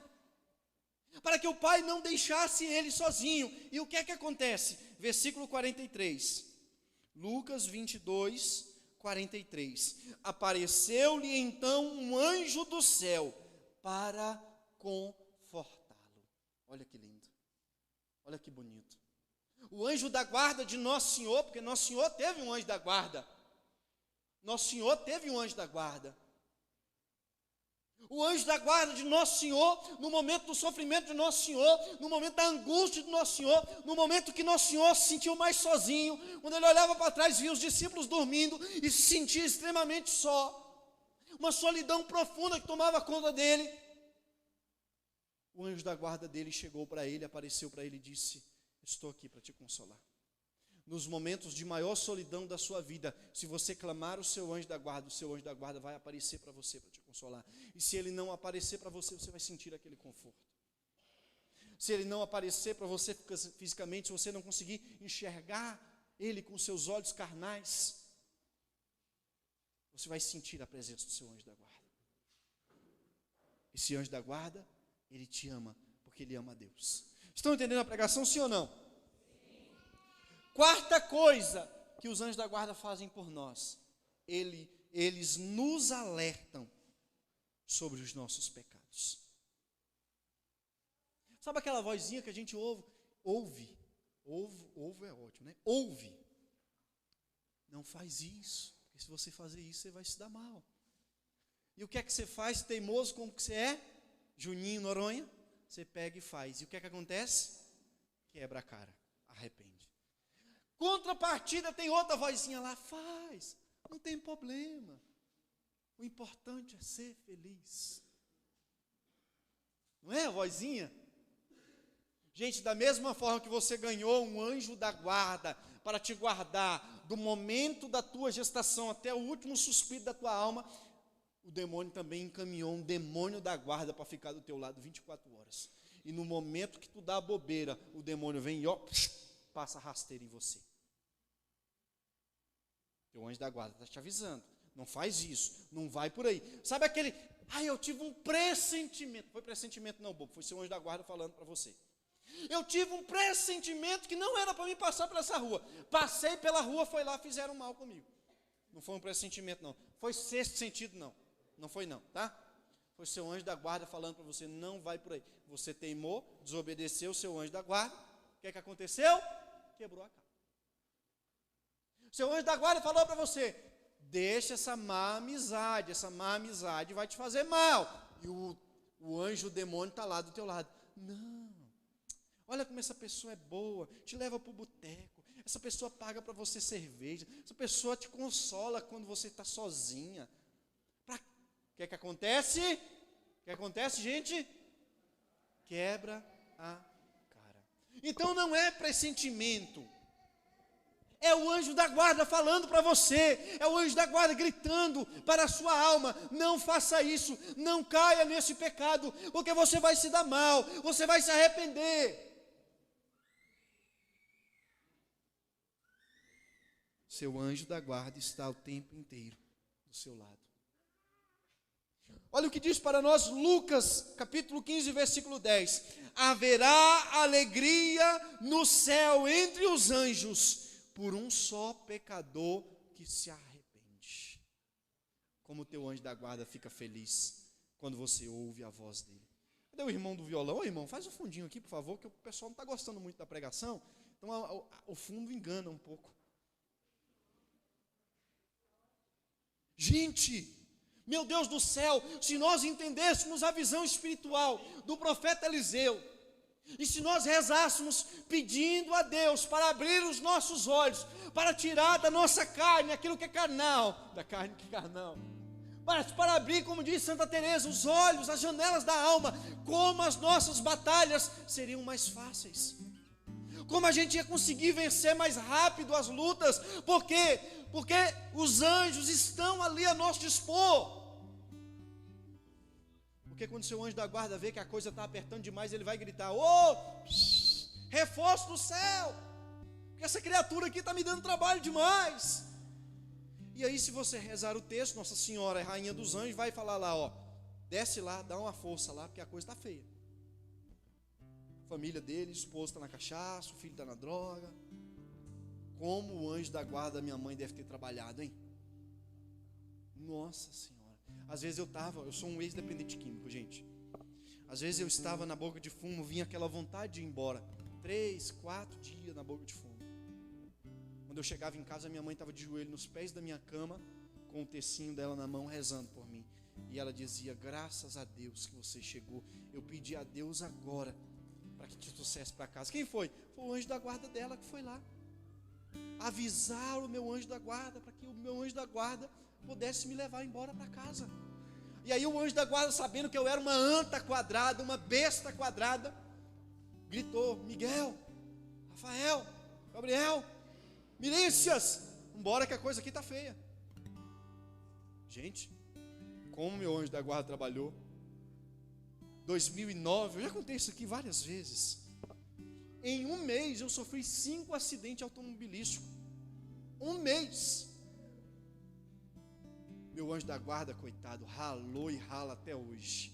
[SPEAKER 1] para que o Pai não deixasse ele sozinho. E o que é que acontece? Versículo 43, Lucas 22, 43. Apareceu-lhe então um anjo do céu para confortá-lo. Olha que lindo, olha que bonito. O anjo da guarda de Nosso Senhor, porque Nosso Senhor teve um anjo da guarda. Nosso Senhor teve um anjo da guarda. O anjo da guarda de Nosso Senhor, no momento do sofrimento de Nosso Senhor, no momento da angústia de Nosso Senhor, no momento que Nosso Senhor se sentiu mais sozinho, quando ele olhava para trás, via os discípulos dormindo e se sentia extremamente só, uma solidão profunda que tomava conta dele. O anjo da guarda dele chegou para ele, apareceu para ele e disse: estou aqui para te consolar. Nos momentos de maior solidão da sua vida, se você clamar o seu anjo da guarda vai aparecer para você para te consolar. E se ele não aparecer para você, você vai sentir aquele conforto. Se ele não aparecer para você fisicamente, se você não conseguir enxergar ele com seus olhos carnais, você vai sentir a presença do seu anjo da guarda. Esse anjo da guarda, ele te ama, porque ele ama a Deus. Estão entendendo a pregação, sim ou não? Quarta coisa que os anjos da guarda fazem por nós, eles nos alertam sobre os nossos pecados. Sabe aquela vozinha que a gente ouve é ótimo, né? Ouve. Não faz isso, porque se você fazer isso, você vai se dar mal. E o que é que você faz, teimoso como que você é? Juninho, Noronha, você pega e faz. E o que é que acontece? Quebra a cara, arrepende. Contrapartida, tem outra vozinha lá, faz, não tem problema. O importante é ser feliz. Não é a vozinha? Gente, da mesma forma que você ganhou um anjo da guarda para te guardar do momento da tua gestação até o último suspiro da tua alma, o demônio também encaminhou um demônio da guarda para ficar do teu lado 24 horas. E no momento que tu dá a bobeira, o demônio vem e passa rasteiro em você. O anjo da guarda está te avisando. Não faz isso, não vai por aí. Sabe aquele, eu tive um pressentimento. Foi pressentimento não, bobo, foi seu anjo da guarda falando para você. Eu tive um pressentimento que não era para mim passar por essa rua. Passei pela rua, foi lá, fizeram mal comigo. Não foi um pressentimento não. Foi sexto sentido não. Não foi não, tá? Foi seu anjo da guarda falando para você, não vai por aí. Você teimou, desobedeceu o seu anjo da guarda. O que é que aconteceu? Quebrou a cara. Seu anjo da guarda falou para você, deixa essa má amizade vai te fazer mal. E o anjo, o demônio está lá do teu lado. Não, olha como essa pessoa é boa, te leva para o boteco, essa pessoa paga para você cerveja, essa pessoa te consola quando você está sozinha. O que é que acontece? O que acontece, gente? Quebra a cara. Então não é pressentimento. É o anjo da guarda falando para você, é o anjo da guarda gritando para a sua alma, não faça isso, não caia nesse pecado, porque você vai se dar mal, você vai se arrepender. Seu anjo da guarda está o tempo inteiro do seu lado. Olha o que diz para nós Lucas, capítulo 15, versículo 10. Haverá alegria no céu entre os anjos, por um só pecador que se arrepende. Como o teu anjo da guarda fica feliz quando você ouve a voz dele. Cadê o irmão do violão? Ô irmão, faz o fundinho aqui, por favor, que o pessoal não está gostando muito da pregação. Então o fundo engana um pouco. Gente, meu Deus do céu, se nós entendêssemos a visão espiritual do profeta Eliseu, e se nós rezássemos pedindo a Deus para abrir os nossos olhos, para tirar da nossa carne aquilo que é carnal, da carne que é carnal, para abrir, como diz Santa Teresa, os olhos, as janelas da alma, como as nossas batalhas seriam mais fáceis, como a gente ia conseguir vencer mais rápido as lutas. Por quê? Porque os anjos estão ali a nosso dispor. Porque quando seu anjo da guarda vê que a coisa está apertando demais, ele vai gritar: reforço do céu, porque essa criatura aqui está me dando trabalho demais. E aí, se você rezar o texto, Nossa Senhora é rainha dos anjos, vai falar lá, desce lá, dá uma força lá, porque a coisa está feia. A família dele, o esposo está na cachaça, o filho está na droga. Como o anjo da guarda da minha mãe deve ter trabalhado, hein? Nossa Senhora. Às vezes eu sou um ex-dependente químico, gente. Às vezes eu estava na boca de fumo, vinha aquela vontade de ir embora. 3, 4 dias na boca de fumo. Quando eu chegava em casa, minha mãe estava de joelho nos pés da minha cama, com o tecinho dela na mão, rezando por mim. E ela dizia: graças a Deus que você chegou. Eu pedi a Deus agora para que te trouxesse para casa. Quem foi? Foi o anjo da guarda dela que foi lá avisar o meu anjo da guarda, para que o meu anjo da guarda pudesse me levar embora para casa. E aí o anjo da guarda, sabendo que eu era uma anta quadrada, uma besta quadrada, gritou: Miguel, Rafael, Gabriel, milícias, embora que a coisa aqui está feia. Gente, como meu anjo da guarda trabalhou. 2009, eu já contei isso aqui várias vezes. Em um mês eu sofri 5 acidentes automobilísticos. Um mês. Meu anjo da guarda, coitado, ralou e rala até hoje.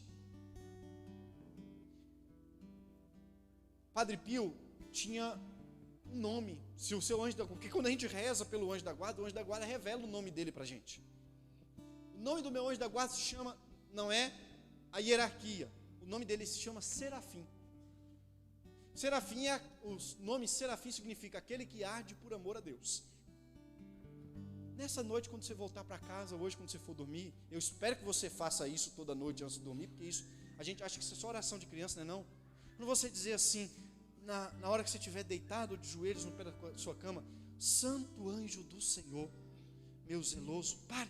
[SPEAKER 1] Padre Pio tinha um nome. Se o seu anjo da guarda, porque quando a gente reza pelo anjo da guarda, o anjo da guarda revela o nome dele para a gente. O nome do meu anjo da guarda se chama, não é a hierarquia, o nome dele se chama Serafim. Serafim, o nome Serafim significa aquele que arde por amor a Deus. Nessa noite, quando você voltar para casa, hoje, quando você for dormir, eu espero que você faça isso toda noite antes de dormir, porque isso, a gente acha que isso é só oração de criança, não é não? Quando você dizer assim, na hora que você estiver deitado de joelhos no pé da sua cama: Santo anjo do Senhor, meu zeloso, pare,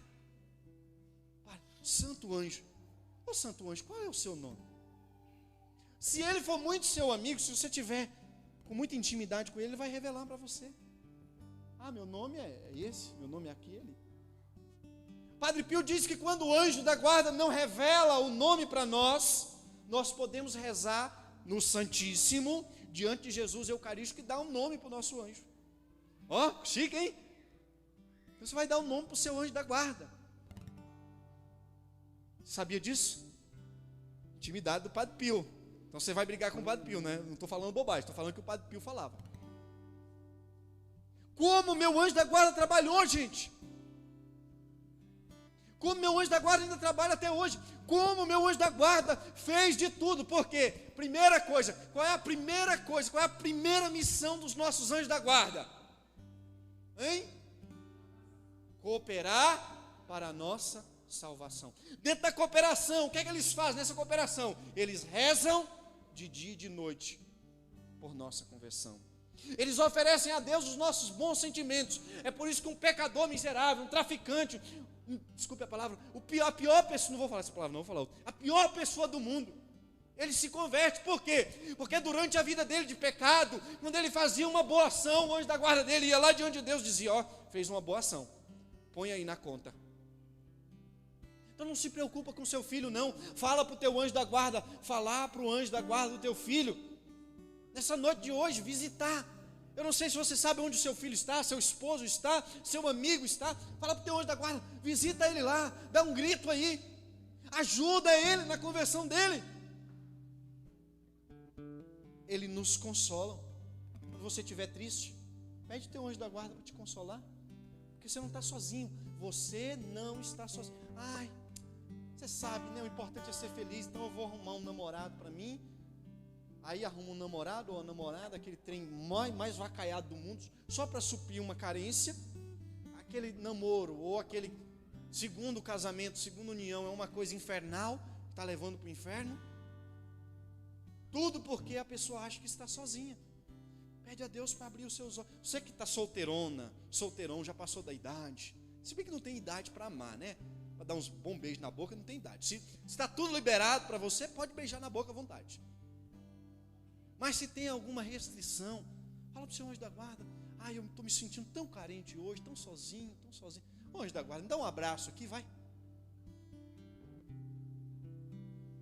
[SPEAKER 1] Santo anjo. Ô Santo anjo, qual é o seu nome? Se ele for muito seu amigo, se você tiver com muita intimidade com ele, ele vai revelar para você: meu nome é esse, meu nome é aquele. Padre Pio diz que quando o anjo da guarda não revela o nome para nós, nós podemos rezar no Santíssimo, diante de Jesus Eucarístico, e dar um nome para o nosso anjo. Chique, hein? Então você vai dar um nome para o seu anjo da guarda. Sabia disso? Intimidade do Padre Pio. Então você vai brigar com o Padre Pio, né? Não estou falando bobagem, estou falando que o Padre Pio falava. Como meu anjo da guarda trabalhou, gente. Como meu anjo da guarda ainda trabalha até hoje. Como meu anjo da guarda fez de tudo. Por quê? Primeira coisa, qual é a primeira coisa? Qual é a primeira missão dos nossos anjos da guarda? Hein? Cooperar para a nossa salvação. Dentro da cooperação, o que é que eles fazem nessa cooperação? Eles rezam de dia e de noite por nossa conversão. Eles oferecem a Deus os nossos bons sentimentos. É por isso que um pecador miserável, um traficante, desculpe a palavra, a pior pessoa, não vou falar essa palavra, não vou falar outra, a pior pessoa do mundo, ele se converte. Por quê? Porque durante a vida dele de pecado, quando ele fazia uma boa ação, o anjo da guarda dele ia lá diante de Deus e dizia: fez uma boa ação, põe aí na conta. Então não se preocupa com seu filho, não. Fala para o teu anjo da guarda, falar para o anjo da guarda do teu filho, nessa noite de hoje, visitar. Eu não sei se você sabe onde o seu filho está, seu esposo está, seu amigo está. Fala para o teu anjo da guarda, visita ele lá, dá um grito aí, ajuda ele na conversão dele. Ele nos consola. Quando você estiver triste, pede teu anjo da guarda para te consolar, porque você não está sozinho. Você não está sozinho. Você sabe, né? O importante é ser feliz. Então eu vou arrumar um namorado para mim. Aí arruma um namorado ou uma namorada, aquele trem mais vacaiado do mundo, só para suprir uma carência. Aquele namoro ou aquele segundo casamento, segunda união, é uma coisa infernal, está levando para o inferno. Tudo porque a pessoa acha que está sozinha. Pede a Deus para abrir os seus olhos. Você que está solteirona, solteirão, já passou da idade. Se bem que não tem idade para amar, né? Para dar uns bons beijos na boca, não tem idade. Se está tudo liberado para você, pode beijar na boca à vontade. Mas se tem alguma restrição, fala para o seu anjo da guarda: eu estou me sentindo tão carente hoje, tão sozinho, tão sozinho. Ô, anjo da guarda, me dá um abraço aqui, vai.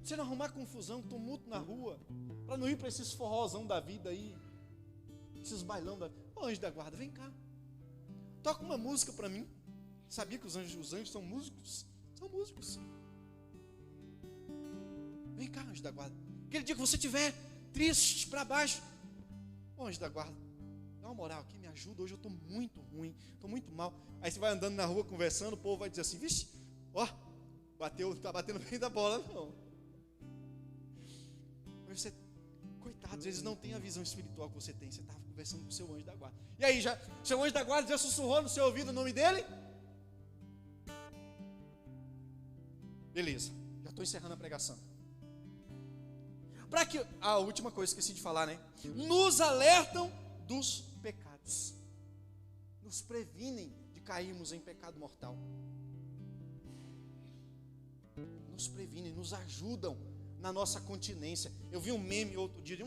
[SPEAKER 1] Você não arrumar confusão, tumulto na rua, para não ir para esses forrozão da vida aí, esses bailão da vida. Ô, anjo da guarda, vem cá, toca uma música para mim. Sabia que os anjos são músicos? São músicos. Vem cá, anjo da guarda. Aquele dia que você estiver triste, para baixo, ô, anjo da guarda, dá uma moral aqui, me ajuda, hoje eu estou muito ruim, estou muito mal. Aí você vai andando na rua conversando, o povo vai dizer assim: vixe, ó, está batendo bem da bola, não. Mas você, coitados, eles não têm a visão espiritual que você tem. Você estava conversando com o seu anjo da guarda. E aí, seu anjo da guarda já sussurrou no seu ouvido o nome dele? Beleza, já estou encerrando a pregação. Para que, a última coisa, esqueci de falar, né? Nos alertam dos pecados. Nos previnem de cairmos em pecado mortal. Nos previnem, nos ajudam na nossa continência. Eu vi um meme outro dia,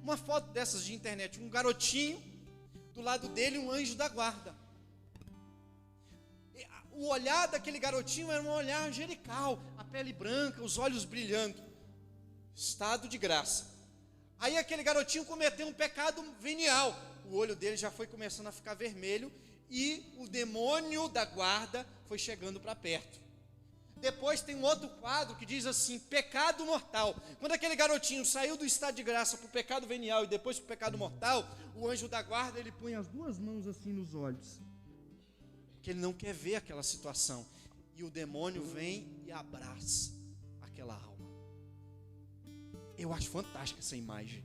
[SPEAKER 1] uma foto dessas de internet, um garotinho, do lado dele um anjo da guarda. O olhar daquele garotinho era um olhar angelical, a pele branca, os olhos brilhando, estado de graça. Aí aquele garotinho cometeu um pecado venial, o olho dele já foi começando a ficar vermelho, e o demônio da guarda foi chegando para perto. Depois tem um outro quadro que diz assim: pecado mortal. Quando aquele garotinho saiu do estado de graça para o pecado venial e depois para o pecado mortal, o anjo da guarda, ele põe as duas mãos assim nos olhos, porque ele não quer ver aquela situação, e o demônio vem e abraça aquela alma. Eu acho fantástica essa imagem.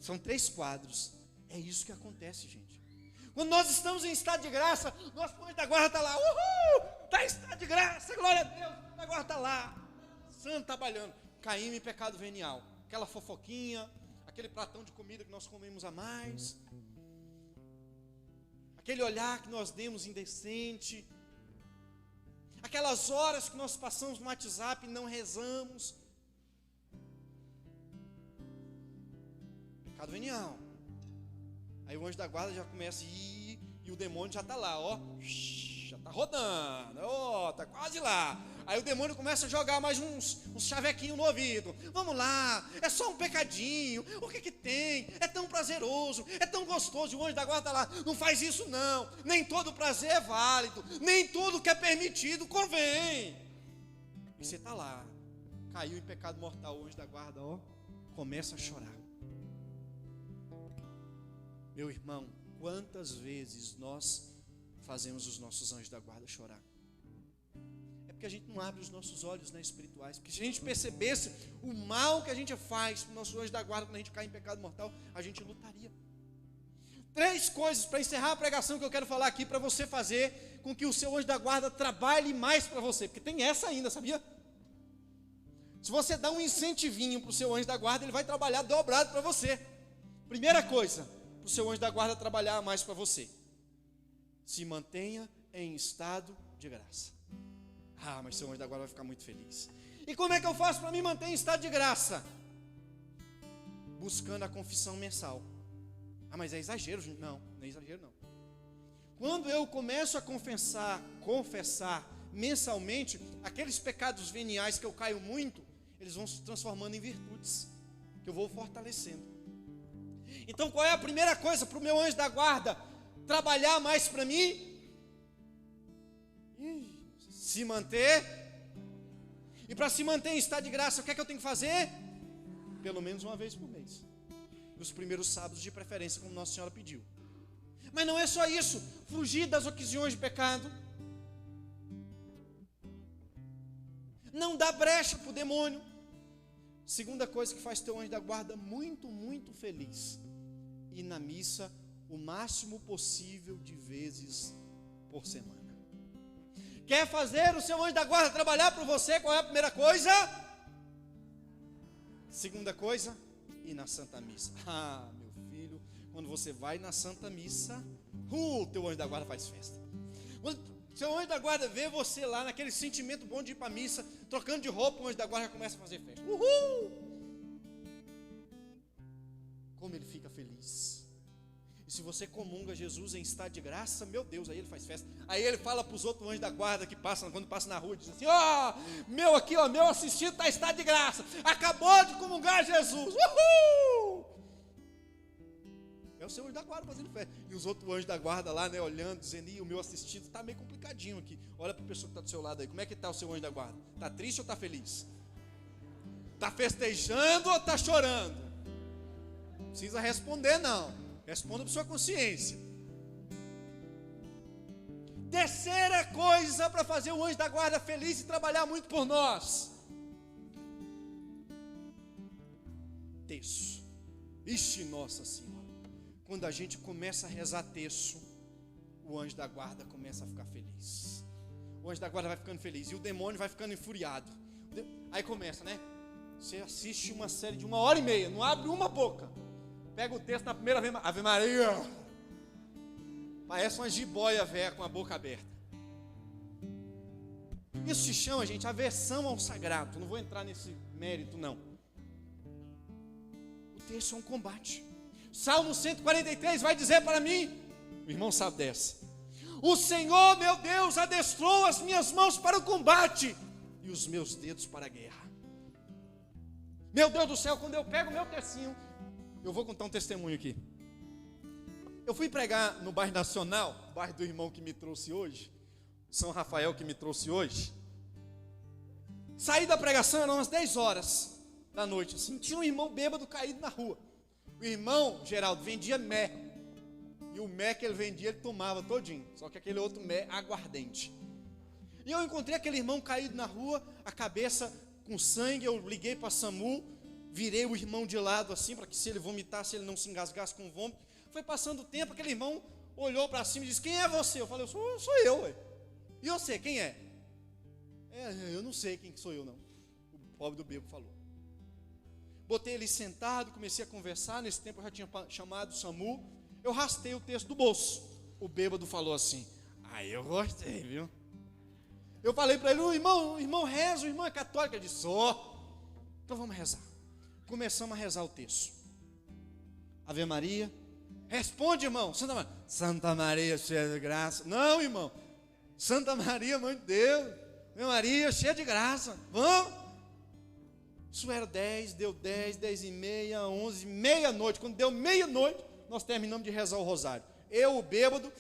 [SPEAKER 1] São 3 quadros. É isso que acontece, gente. Quando nós estamos em estado de graça, nosso anjo da guarda está lá, uhul, está em estado de graça, glória a Deus, o anjo da guarda está lá, santo, trabalhando. Caímos em pecado venial, aquela fofoquinha, aquele pratão de comida que nós comemos a mais, aquele olhar que nós demos indecente, aquelas horas que nós passamos no WhatsApp e não rezamos. Pecado venial. Aí o anjo da guarda já começa a ir, e o demônio já está lá, ó, já está rodando, ó, está quase lá. Aí o demônio começa a jogar mais uns chavequinhos no ouvido. Vamos lá, é só um pecadinho, o que tem? É tão prazeroso, é tão gostoso. E o anjo da guarda está lá: não faz isso não, nem todo prazer é válido, nem tudo que é permitido convém. E você está lá, caiu em pecado mortal, o anjo da guarda, ó, começa a chorar. Meu irmão, quantas vezes nós fazemos os nossos anjos da guarda chorar? É porque a gente não abre os nossos olhos, né, espirituais. Porque se a gente percebesse o mal que a gente faz para o nosso anjo da guarda quando a gente cai em pecado mortal, a gente lutaria. 3 coisas para encerrar a pregação que eu quero falar aqui, para você fazer com que o seu anjo da guarda trabalhe mais para você. Porque tem essa ainda, sabia? Se você dá um incentivinho para o seu anjo da guarda, ele vai trabalhar dobrado para você. Primeira coisa, o seu anjo da guarda trabalhar mais para você: se mantenha em estado de graça. Mas seu anjo da guarda vai ficar muito feliz. E como é que eu faço para me manter em estado de graça? Buscando a confissão mensal. Mas é exagero, gente. Não é exagero não. Quando eu começo a confessar mensalmente, aqueles pecados veniais que eu caio muito, eles vão se transformando em virtudes, que eu vou fortalecendo. Então qual é a primeira coisa para o meu anjo da guarda trabalhar mais para mim? Se manter. E para se manter em estado de graça, o que é que eu tenho que fazer? Pelo menos uma vez por mês, nos primeiros sábados de preferência, como Nossa Senhora pediu. Mas não é só isso, fugir das ocasiões de pecado, não dá brecha para o demônio. Segunda coisa que faz teu anjo da guarda muito, muito feliz: ir na missa o máximo possível de vezes por semana. Quer fazer o seu anjo da guarda trabalhar para você? Qual é a primeira coisa? Segunda coisa, ir na Santa Missa. Ah, meu filho, quando você vai na Santa Missa, teu anjo da guarda faz festa. Quando seu anjo da guarda vê você lá, naquele sentimento bom de ir para a missa, trocando de roupa, o anjo da guarda já começa a fazer festa. Uhul! Como ele fica feliz. E se você comunga Jesus em estado de graça, meu Deus, aí ele faz festa. Aí ele fala para os outros anjos da guarda que passam, quando passa na rua, diz assim: meu assistido está em estado de graça, acabou de comungar Jesus. Uhul! É o seu anjo da guarda fazendo festa. E os outros anjos da guarda lá, né, olhando, dizendo: o meu assistido está meio complicadinho aqui. Olha para a pessoa que está do seu lado aí, como é que está o seu anjo da guarda? Está triste ou está feliz? Está festejando ou está chorando? Não precisa responder não. Responda para sua consciência. Terceira coisa para fazer o anjo da guarda feliz e trabalhar muito por nós. Terço. Ixi, Nossa Senhora. Quando a gente começa a rezar terço, o anjo da guarda começa a ficar feliz. O anjo da guarda vai ficando feliz e o demônio vai ficando enfuriado. Aí começa, né? Você assiste uma série de 1h30, não abre uma boca. Pega o texto na primeira Ave Maria. Parece uma jiboia velha com a boca aberta. Isso se chama, gente, aversão ao sagrado. Não vou entrar nesse mérito, não. O texto é um combate. Salmo 143 vai dizer para mim, o irmão sabe dessa: o Senhor, meu Deus, adestrou as minhas mãos para o combate e os meus dedos para a guerra. Meu Deus do céu, quando eu pego o meu tercinho, eu vou contar um testemunho aqui. Eu fui pregar no bairro Nacional, bairro do irmão que me trouxe hoje, São Rafael que me trouxe hoje. Saí da pregação, eram umas 10 horas da noite, assim, tinha um irmão bêbado caído na rua. O irmão, Geraldo, vendia mé. E o mé que ele vendia, ele tomava todinho. Só que aquele outro mé aguardente. E eu encontrei aquele irmão caído na rua, a cabeça com sangue. Eu liguei para SAMU, virei o irmão de lado assim, para que se ele vomitasse, ele não se engasgasse com o vômito. Foi passando o tempo, aquele irmão olhou para cima e disse: quem é você? Eu falei: sou eu, ué. E você, quem é? Eu não sei quem sou eu, não. O pobre do bêbado falou. Botei ele sentado, comecei a conversar. Nesse tempo eu já tinha chamado o SAMU. Eu rastei o texto do bolso. O bêbado falou assim: eu gostei, viu? Eu falei para ele: o irmão reza, o irmão é católico. Ele disse: então vamos rezar. Começamos a rezar o texto. Ave Maria. Responde, irmão. Santa Maria, cheia de graça. Não, irmão. Santa Maria, mãe de Deus. Ave Maria, cheia de graça. Vamos. Isso era 10, deu 10, 10h30, 11, meia-noite. Quando deu meia-noite, nós terminamos de rezar o rosário. Eu, o bêbado,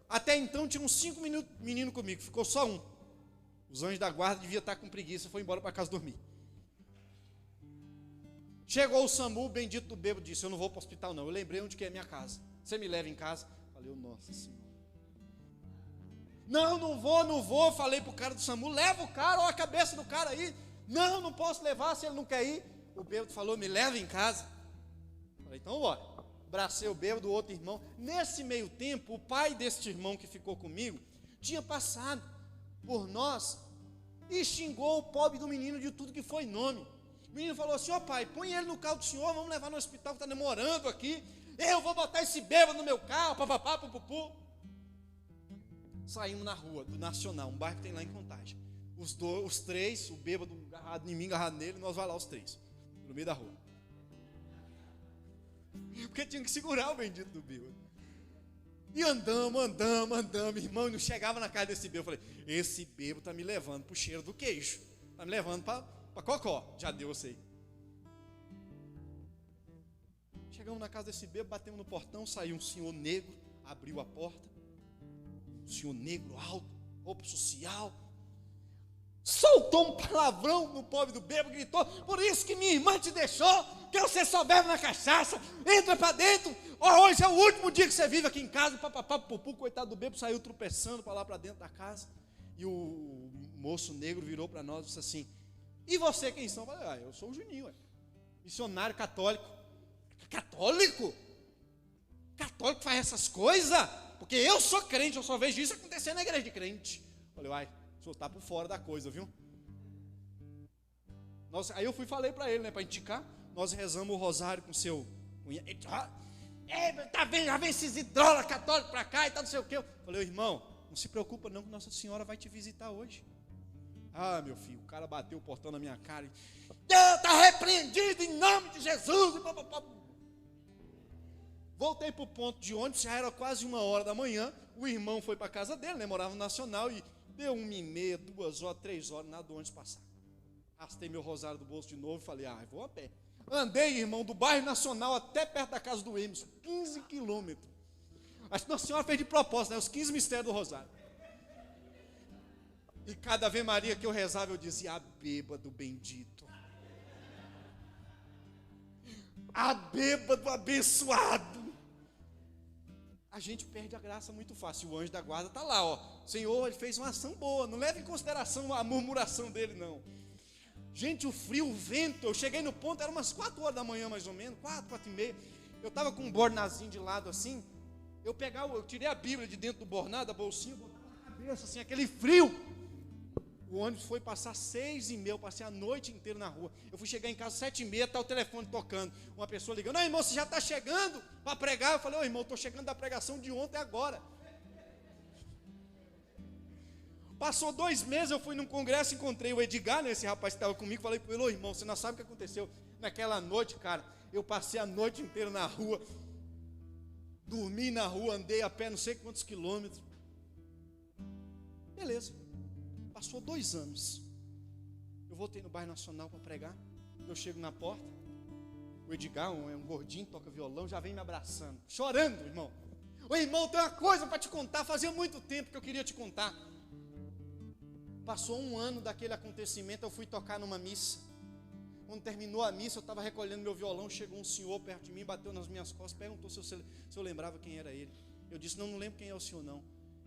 [SPEAKER 1] até então tinha uns 5 meninos comigo, ficou só um. Os anjos da guarda deviam estar com preguiça, foi embora para casa dormir. Chegou o SAMU, o bendito do bêbado disse: eu não vou para o hospital não, eu lembrei onde que é a minha casa. Você me leva em casa? Falei: Nossa Senhora. Não vou. Falei para o cara do SAMU: leva o cara, olha a cabeça do cara aí. Não posso levar se ele não quer ir. O bêbado falou: me leva em casa. Falei: então bora. Abracei o bêbado, o outro irmão. Nesse meio tempo, o pai deste irmão que ficou comigo tinha passado por nós e xingou o pobre do menino de tudo que foi nome. O menino falou assim: pai, põe ele no carro do senhor, vamos levar no hospital que está demorando aqui. Eu vou botar esse bêbado no meu carro, papapá, pupupu. Saímos na rua do Nacional, um bairro que tem lá em Contagem. Os três, o bêbado agarrado em mim, agarrado nele, nós vai lá os três, no meio da rua. Porque tinha que segurar o bendito do bêbado. E andamos, irmão, e não chegava na casa desse bêbado. Eu falei: esse bêbado está me levando para o cheiro do queijo, está me levando para cocó. Já deu, eu sei. Chegamos na casa desse bêbado, batemos no portão, saiu um senhor negro, abriu a porta. Um senhor negro, alto, roupa social. Soltou um palavrão no pobre do bêbado, gritou: por isso que minha irmã te deixou, que você só bebe na cachaça, entra para dentro, hoje é o último dia que você vive aqui em casa. Papapá, pupu, coitado do bêbado, saiu tropeçando para lá para dentro da casa. E o moço negro virou para nós e disse assim: e você quem são? Eu falei: eu sou o Juninho, missionário católico. Católico? Católico faz essas coisas? Porque eu sou crente, eu só vejo isso acontecer na igreja de crente. Eu falei: O senhor está por fora da coisa, viu? Aí eu falei para ele, né, para indicar. Nós rezamos o rosário com o seu cunhado. Ele disse, tá vendo, já vem esses idólatras católicos para cá e tal, não sei o quê. Eu falei, irmão, não se preocupa não, que Nossa Senhora vai te visitar hoje. Ah, meu filho, o cara bateu o portão na minha cara e Deus está repreendido em nome de Jesus. Voltei para o ponto de ônibus, já era quase 1h da manhã. O irmão foi para a casa dele, né, morava no Nacional, e deu 1h30, 2h, 3h, nada do ônibus passar. Arrastei meu rosário do bolso de novo e falei, vou a pé. Andei, irmão, do bairro Nacional até perto da casa do Emerson, 15 quilômetros. Acho que Nossa Senhora fez de propósito, né, os 15 mistérios do rosário. E cada Ave Maria que eu rezava, eu dizia, bêbado bendito. Bêbado abençoado. A gente perde a graça muito fácil. O anjo da guarda está lá, ó. Senhor, ele fez uma ação boa. Não leve em consideração a murmuração dele, não. Gente, o frio, o vento. Eu cheguei no ponto, era umas 4h da manhã, mais ou menos. 4h30. Eu estava com um bornazinho de lado assim. Eu tirei a Bíblia de dentro do bornado, da bolsinha, botava na cabeça, assim, aquele frio. O ônibus foi passar 6h30, eu passei a noite inteira na rua. Eu fui chegar em casa 7h30, está o telefone tocando. Uma pessoa ligando, irmão, você já está chegando para pregar? Eu falei, irmão, estou chegando da pregação de ontem agora. Passou 2 meses, eu fui num congresso, encontrei o Edgar, né, esse rapaz que estava comigo, falei para ele, irmão, você não sabe o que aconteceu naquela noite, cara. Eu passei a noite inteira na rua, dormi na rua, andei a pé não sei quantos quilômetros. Beleza. Passou 2 anos. Eu voltei no bairro Nacional para pregar. Eu chego na porta. O Edgar, um gordinho, toca violão, já vem me abraçando, chorando, irmão. Ô irmão, tem uma coisa para te contar. Fazia muito tempo que eu queria te contar. Passou 1 ano daquele acontecimento. Eu fui tocar numa missa. Quando terminou a missa, eu estava recolhendo meu violão. Chegou um senhor perto de mim, bateu nas minhas costas, perguntou se eu lembrava quem era ele. Eu disse, não lembro quem é o senhor não.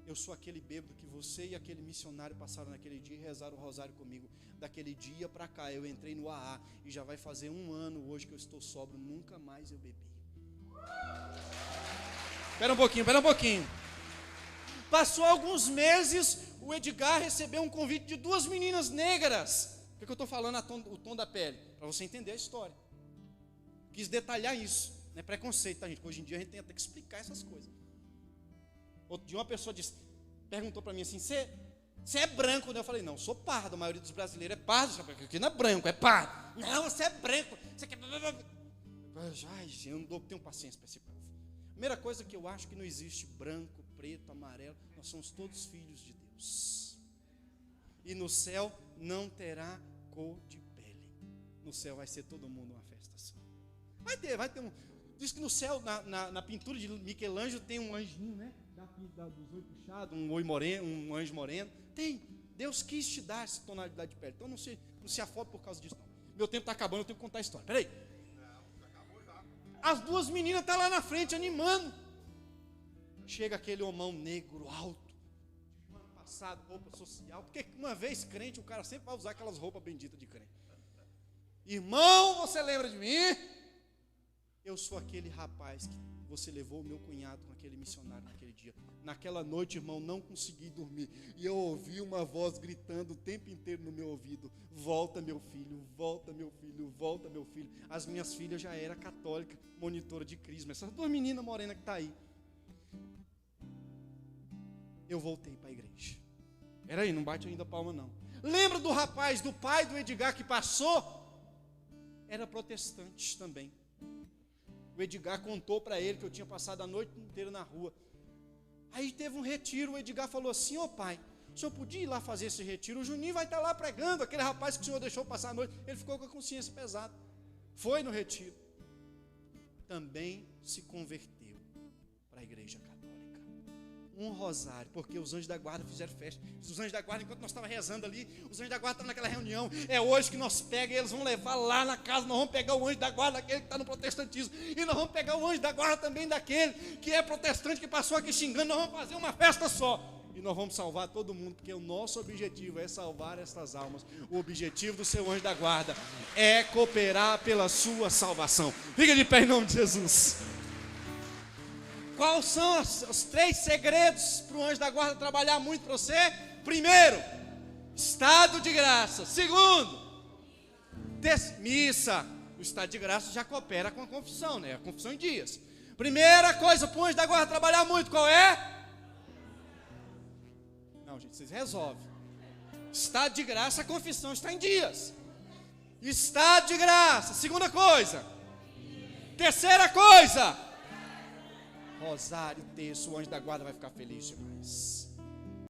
[SPEAKER 1] Eu sou aquele bêbado que você e aquele missionário passaram naquele dia e rezaram o rosário comigo. Daquele dia para cá eu entrei no AA e já vai fazer 1 ano hoje que eu estou sóbrio, nunca mais eu bebi. Espera um pouquinho. Passou alguns meses, o Edgar recebeu um convite de 2 meninas negras. Por que eu estou falando o tom da pele? Para você entender a história. Quis detalhar isso. Não é preconceito, tá, gente? Porque hoje em dia a gente tem até que explicar essas coisas. Outro dia uma pessoa perguntou para mim assim, você é branco? Eu falei, não, sou pardo, a maioria dos brasileiros é pardo, aqui não é branco, é pardo. Não, você é branco, você quer... Ai, eu não tenho paciência para esse povo. Primeira coisa que eu acho que não existe branco, preto, amarelo, nós somos todos filhos de Deus. E no céu não terá cor de pele. No céu vai ser todo mundo uma festa só. Vai ter um... Diz que no céu, na pintura de Michelangelo tem um anjinho, né? Dos olhos puxados, um anjo moreno. Tem. Deus quis te dar essa tonalidade de pele. Então não se afobe por causa disso, não. Meu tempo está acabando, eu tenho que contar a história. Peraí. As 2 meninas estão lá na frente animando. Chega aquele homão negro, alto, de ano passado, roupa social. Porque uma vez crente, o cara sempre vai usar aquelas roupas benditas de crente. Irmão, você lembra de mim? Eu sou aquele rapaz que você levou o meu cunhado com aquele missionário naquele dia. Naquela noite, irmão, não consegui dormir. E eu ouvi uma voz gritando o tempo inteiro no meu ouvido. Volta, meu filho, volta, meu filho, volta, meu filho. As minhas filhas já eram católicas, monitora de crisma. Essas 2 meninas morenas que estão aí. Eu voltei para a igreja. Peraí, não bate ainda a palma não. Lembra do rapaz, do pai do Edgar que passou? Era protestante também. O Edgar contou para ele que eu tinha passado a noite inteira na rua. Aí teve um retiro, o Edgar falou assim, ô pai, o senhor podia ir lá fazer esse retiro? O Juninho vai estar lá pregando, aquele rapaz que o senhor deixou passar a noite. Ele ficou com a consciência pesada. Foi no retiro. Também se converteu para a igreja católica. Um rosário, porque os anjos da guarda fizeram festa. Os anjos da guarda, enquanto nós estávamos rezando ali, os anjos da guarda estavam naquela reunião. É hoje que nós pegamos e eles vão levar lá na casa. Nós vamos pegar o anjo da guarda daquele que está no protestantismo. E nós vamos pegar o anjo da guarda também daquele que é protestante, que passou aqui xingando. Nós vamos fazer uma festa só. E nós vamos salvar todo mundo, porque o nosso objetivo é salvar essas almas. O objetivo do seu anjo da guarda é cooperar pela sua salvação. Fica de pé em nome de Jesus. Quais são os 3 segredos para o anjo da guarda trabalhar muito para você? Primeiro, Estado de graça. Segundo, missa. O estado de graça já coopera com a confissão, né? A confissão em dias. Primeira coisa, para o anjo da guarda trabalhar muito, qual é? Não, gente, vocês resolvem. Estado de graça, a confissão está em dias. Estado de graça. Segunda coisa. Terceira coisa. Rosário, terço, o anjo da guarda vai ficar feliz demais.